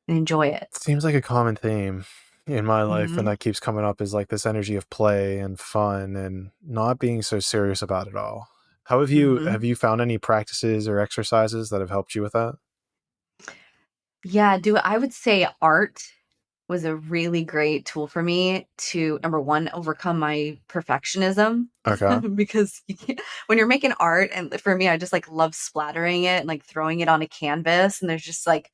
and enjoy it. Seems like a common theme in my life, and Hmm. that keeps coming up, is like this energy of play and fun and not being so serious about it all. How Hmm. have you found any practices or exercises that have helped you with that? Yeah, I would say art was a really great tool for me to, number one, overcome my perfectionism. Okay. Because when you're making art, and for me, I just like love splattering it and like throwing it on a canvas. And there's just like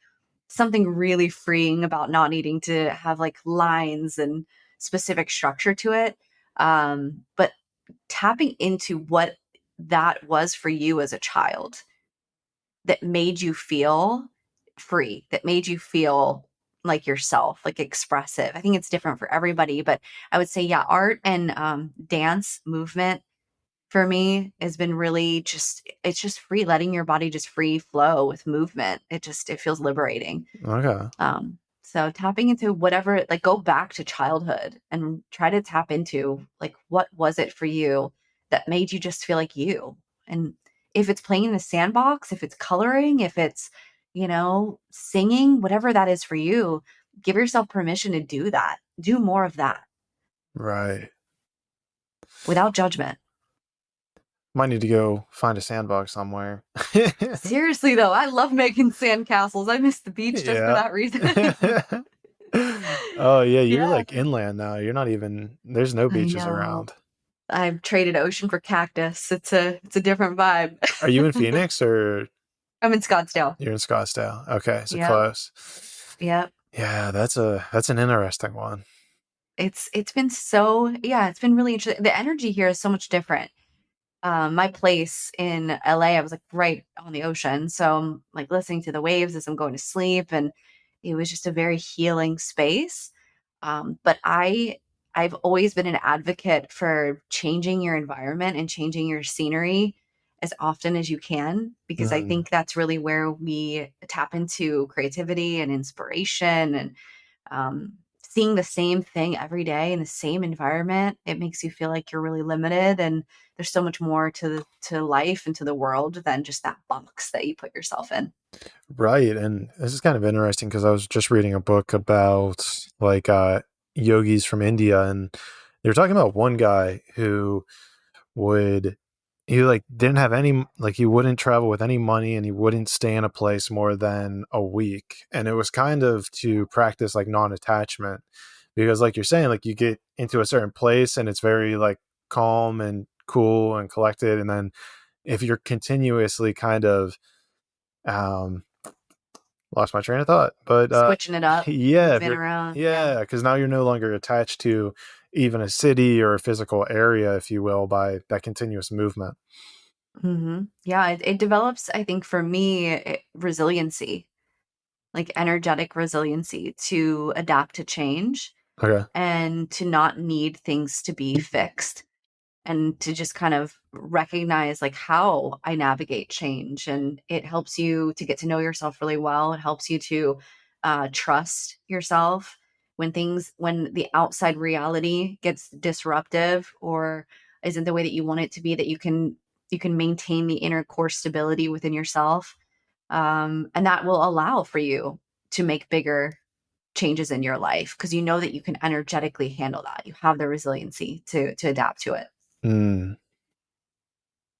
something really freeing about not needing to have like lines and specific structure to it. But tapping into what that was for you as a child that made you feel free, that made you feel like yourself, like expressive. I think it's different for everybody, but I would say, yeah, art and dance movement for me has been really it's just free, letting your body just free flow with movement. It feels liberating. Okay. So tapping into whatever, like go back to childhood and try to tap into like what was it for you that made you just feel like you. And if it's playing in the sandbox, if it's coloring, if it's, singing, whatever that is for you, give yourself permission to do that. Do more of that Right. without judgment. Might need to go find a sandbox somewhere. Seriously though, I love making sandcastles. I miss the beach just for Yeah. that reason. Oh yeah, you're Yeah. like inland now. You're not even, there's no I beaches know. around. I've traded ocean for cactus. It's a different vibe. Are you in Phoenix or I'm in Scottsdale. you're in Scottsdale? Okay, so Yep. close. Yep. Yeah, that's an interesting one. It's been so, yeah, it's been really interesting. The energy here is so much different. My place in LA, I was like right on the ocean. So I'm like listening to the waves as I'm going to sleep. And it was just a very healing space. But I've always been an advocate for changing your environment and changing your scenery as often as you can, because I Mm, think that's really where we tap into creativity and inspiration. And seeing the same thing every day in the same environment, it makes you feel like you're really limited, and there's so much more to life and to the world than just that box that you put yourself in. right, and this is kind of interesting because I was just reading a book about like yogis from India, and they were talking about one guy who would he like didn't have any, like he wouldn't travel with any money and he wouldn't stay in a place more than a week, and it was kind of to practice like non-attachment, because like you're saying, like you get into a certain place and it's very like calm and cool and collected, and then if you're continuously kind of um lost my train of thought, but Switching it up, yeah, if moving you're, around. Yeah. yeah, because now you're no longer attached to even a city or a physical area, if you will, by that continuous movement. Yeah. It develops, I think, for me, resiliency, like energetic resiliency to adapt to change Okay. and to not need things to be fixed, and to just kind of recognize like how I navigate change. And it helps you to get to know yourself really well. It helps you to trust yourself when the outside reality gets disruptive or isn't the way that you want it to be, that you can maintain the inner core stability within yourself. And that will allow for you to make bigger changes in your life because you know that you can energetically handle that. You have the resiliency to adapt to it. Mm,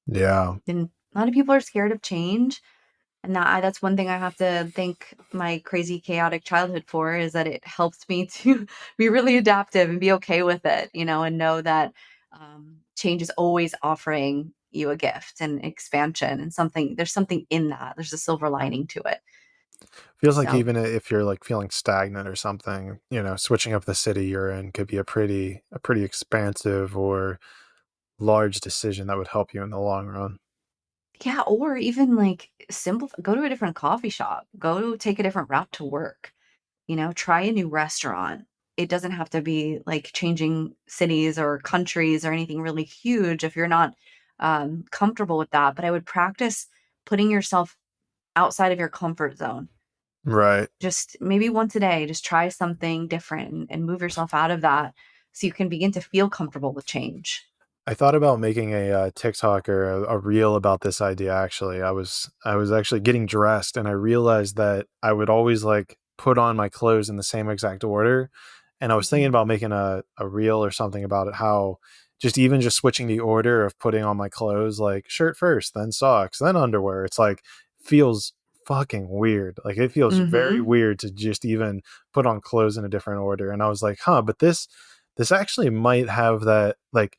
yeah. And a lot of people are scared of change, and that's one thing I have to thank my crazy chaotic childhood for, is that it helps me to be really adaptive and be okay with it, and know that change is always offering you a gift and expansion, and there's something in that. There's a silver lining to it. Feels like So even if you're like feeling stagnant or something, switching up the city you're in could be a pretty expansive or large decision that would help you in the long run. yeah, or even like simple, go to a different coffee shop, go take a different route to work. Try a new restaurant. It doesn't have to be like changing cities or countries or anything really huge if you're not comfortable with that. But I would practice putting yourself outside of your comfort zone. Right. Just maybe once a day, just try something different and move yourself out of that so you can begin to feel comfortable with change. I thought about making a TikTok or a reel about this idea. Actually, I was actually getting dressed, and I realized that I would always like put on my clothes in the same exact order. And I was thinking Mhm. about making a reel or something about it. How just switching the order of putting on my clothes, like shirt first, then socks, then underwear. It's like feels fucking weird. Like it feels very Mhm. weird to just even put on clothes in a different order. And I was like, huh, but this actually might have that like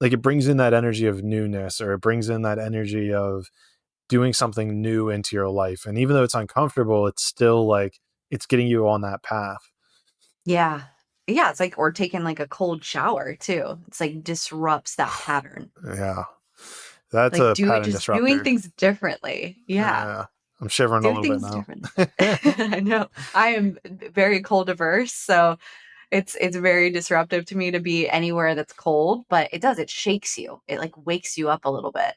it brings in that energy of newness, or it brings in that energy of doing something new into your life. And even though it's uncomfortable, it's still like it's getting you on that path. Yeah. Yeah, it's like, or taking like a cold shower too. It's like disrupts that pattern. Yeah. That's Like a pattern just doing disruptor. things differently. Yeah. Yeah. I'm shivering a Do little bit things now. differently. I know. I am very cold averse, so it's very disruptive to me to be anywhere that's cold, but it shakes you. It like wakes you up a little bit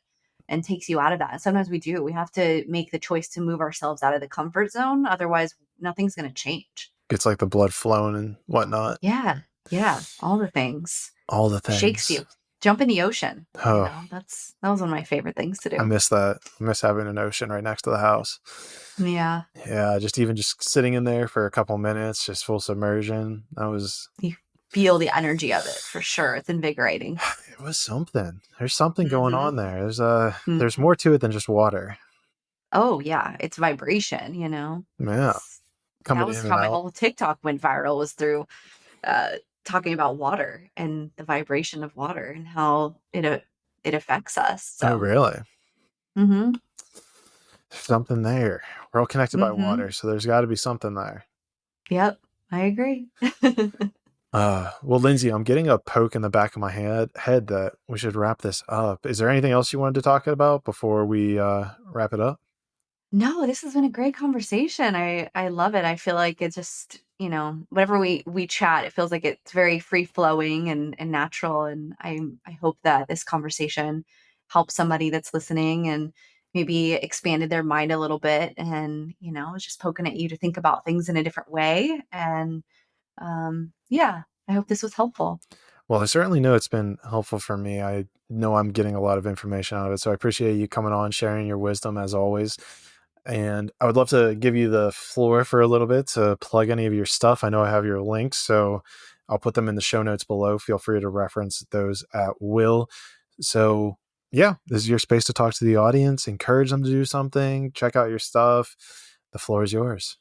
and takes you out of that. And sometimes we have to make the choice to move ourselves out of the comfort zone. Otherwise, nothing's going to change. Gets like the blood flowing and whatnot. Yeah. Yeah. All the things. All the Shakes things. you. Jump in the ocean. Oh, That was one of my favorite things to I do. miss that. I miss having an ocean right next to the house. Yeah. Yeah, just sitting in there for a couple minutes, just full submersion. That was You feel the energy of it for sure. It's invigorating. it was something. There's something going Hmm. on there. There's Hmm. more to it than just water. Oh yeah, it's vibration. Yeah, It's, that coming was in and how my out. whole TikTok went viral, was through uh talking about water and the vibration of water and how it affects us. Oh, So, really? mhm. There's something there. We're all connected by Mhm. water, so there's got to be something there. Yep, I agree. Well, Lindsay, I'm getting a poke in the back of my head that we should wrap this up. Is there anything else you wanted to talk about before we wrap it up? No, this has been a great conversation. I love it. I feel like it just, whenever we chat, it feels like it's very free flowing and natural. And I hope that this conversation helps somebody that's listening and maybe expanded their mind a little bit, and, is just poking at you to think about things in a different way. And yeah, I hope this was helpful. Well, I certainly know it's been helpful for me. I know I'm getting a lot of information out of it, so I appreciate you coming on, sharing your wisdom as always. And I would love to give you the floor for a little bit to plug any of your stuff. I know I have your links, so I'll put them in the show notes below. Feel free to reference those at will. So, yeah, this is your space to talk to the audience, encourage them to do something, check out your stuff. The floor is yours.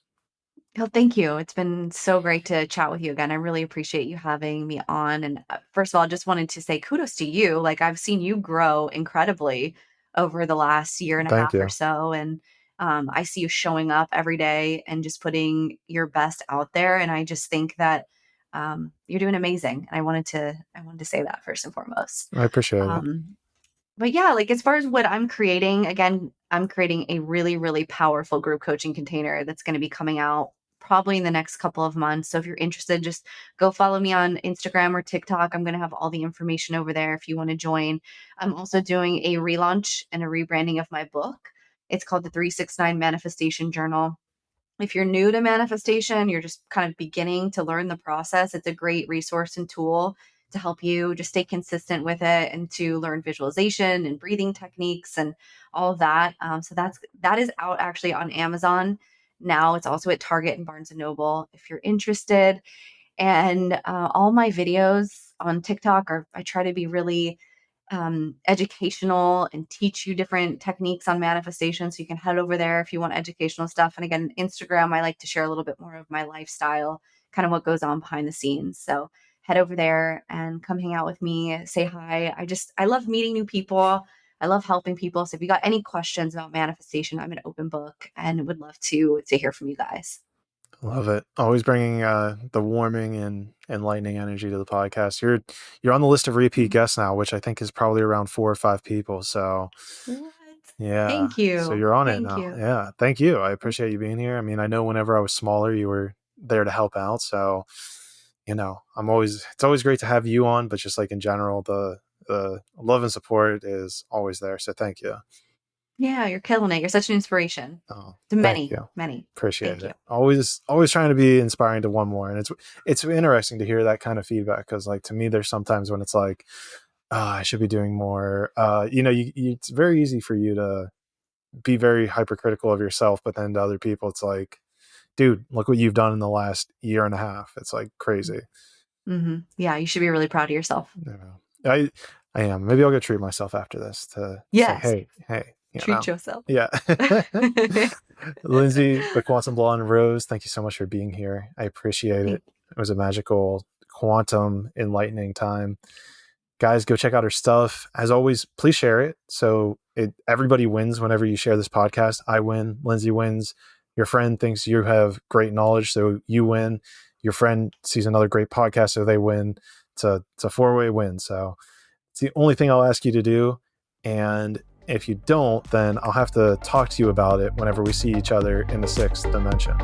Well, thank you. It's been so great to chat with you again. I really appreciate you having me on. And first of all, I just wanted to say kudos to you. Like, I've seen you grow incredibly over the last year and a Thank half or you. so. And I see you showing up every day and just putting your best out there. And I just think that you're doing amazing. And I wanted to say that first and foremost. I appreciate it. But yeah, like as far as what I'm creating, again, I'm creating a really, really powerful group coaching container that's going to be coming out probably in the next couple of months. So if you're interested, just go follow me on Instagram or TikTok. I'm going to have all the information over there if you want to join. I'm also doing a relaunch and a rebranding of my book. It's called the 369 Manifestation Journal. If you're new to manifestation, you're just kind of beginning to learn the process, it's a great resource and tool to help you just stay consistent with it and to learn visualization and breathing techniques and all of that. So that is out actually on Amazon now. It's also at Target and Barnes and Noble if you're interested. And all my videos on TikTok I try to be really educational and teach you different techniques on manifestation. So you can head over there if you want educational stuff. And again, Instagram, I like to share a little bit more of my lifestyle, kind of what goes on behind the scenes. So head over there and come hang out with me, say hi. I love meeting new people. I love helping people. So if you got any questions about manifestation, I'm an open book and would love to hear from you guys. Love it. Always bringing the warming and enlightening energy to the podcast. You're on the list of repeat guests now, which I think is probably around 4 or 5 people. So What? yeah. Thank you. So you're on it Thank now. you. Yeah. Thank you. I appreciate you being here. I mean, I know whenever I was smaller, you were there to help out. So, it's always great to have you on, but just like in general, the love and support is always there. So thank you. Yeah, you're killing it. You're such an inspiration Oh, to thank you. many. Appreciate Thank it. Always trying to be inspiring to one more. And it's interesting to hear that kind of feedback. Cause like, to me, there's sometimes when it's like, I should be doing more. It's very easy for you to be very hypercritical of yourself, but then to other people, it's like, dude, look what you've done in the last year and a half. It's like crazy. Mm-hmm. Yeah, you should be really proud of yourself. I am. Maybe I'll go treat myself after this to Yes. say, hey, treat yourself. Yeah. Lindsay, the Quantum Blonde Rose, thank you so much for being here. I appreciate it. It was a magical, quantum, enlightening time. Guys, go check out her stuff. As always, please share it. So everybody wins whenever you share this podcast. I win. Lindsay wins. Your friend thinks you have great knowledge, so you win. Your friend sees another great podcast, so they win. It's a 4-way win. So it's the only thing I'll ask you to do. And if you don't, then I'll have to talk to you about it whenever we see each other in the 6th dimension.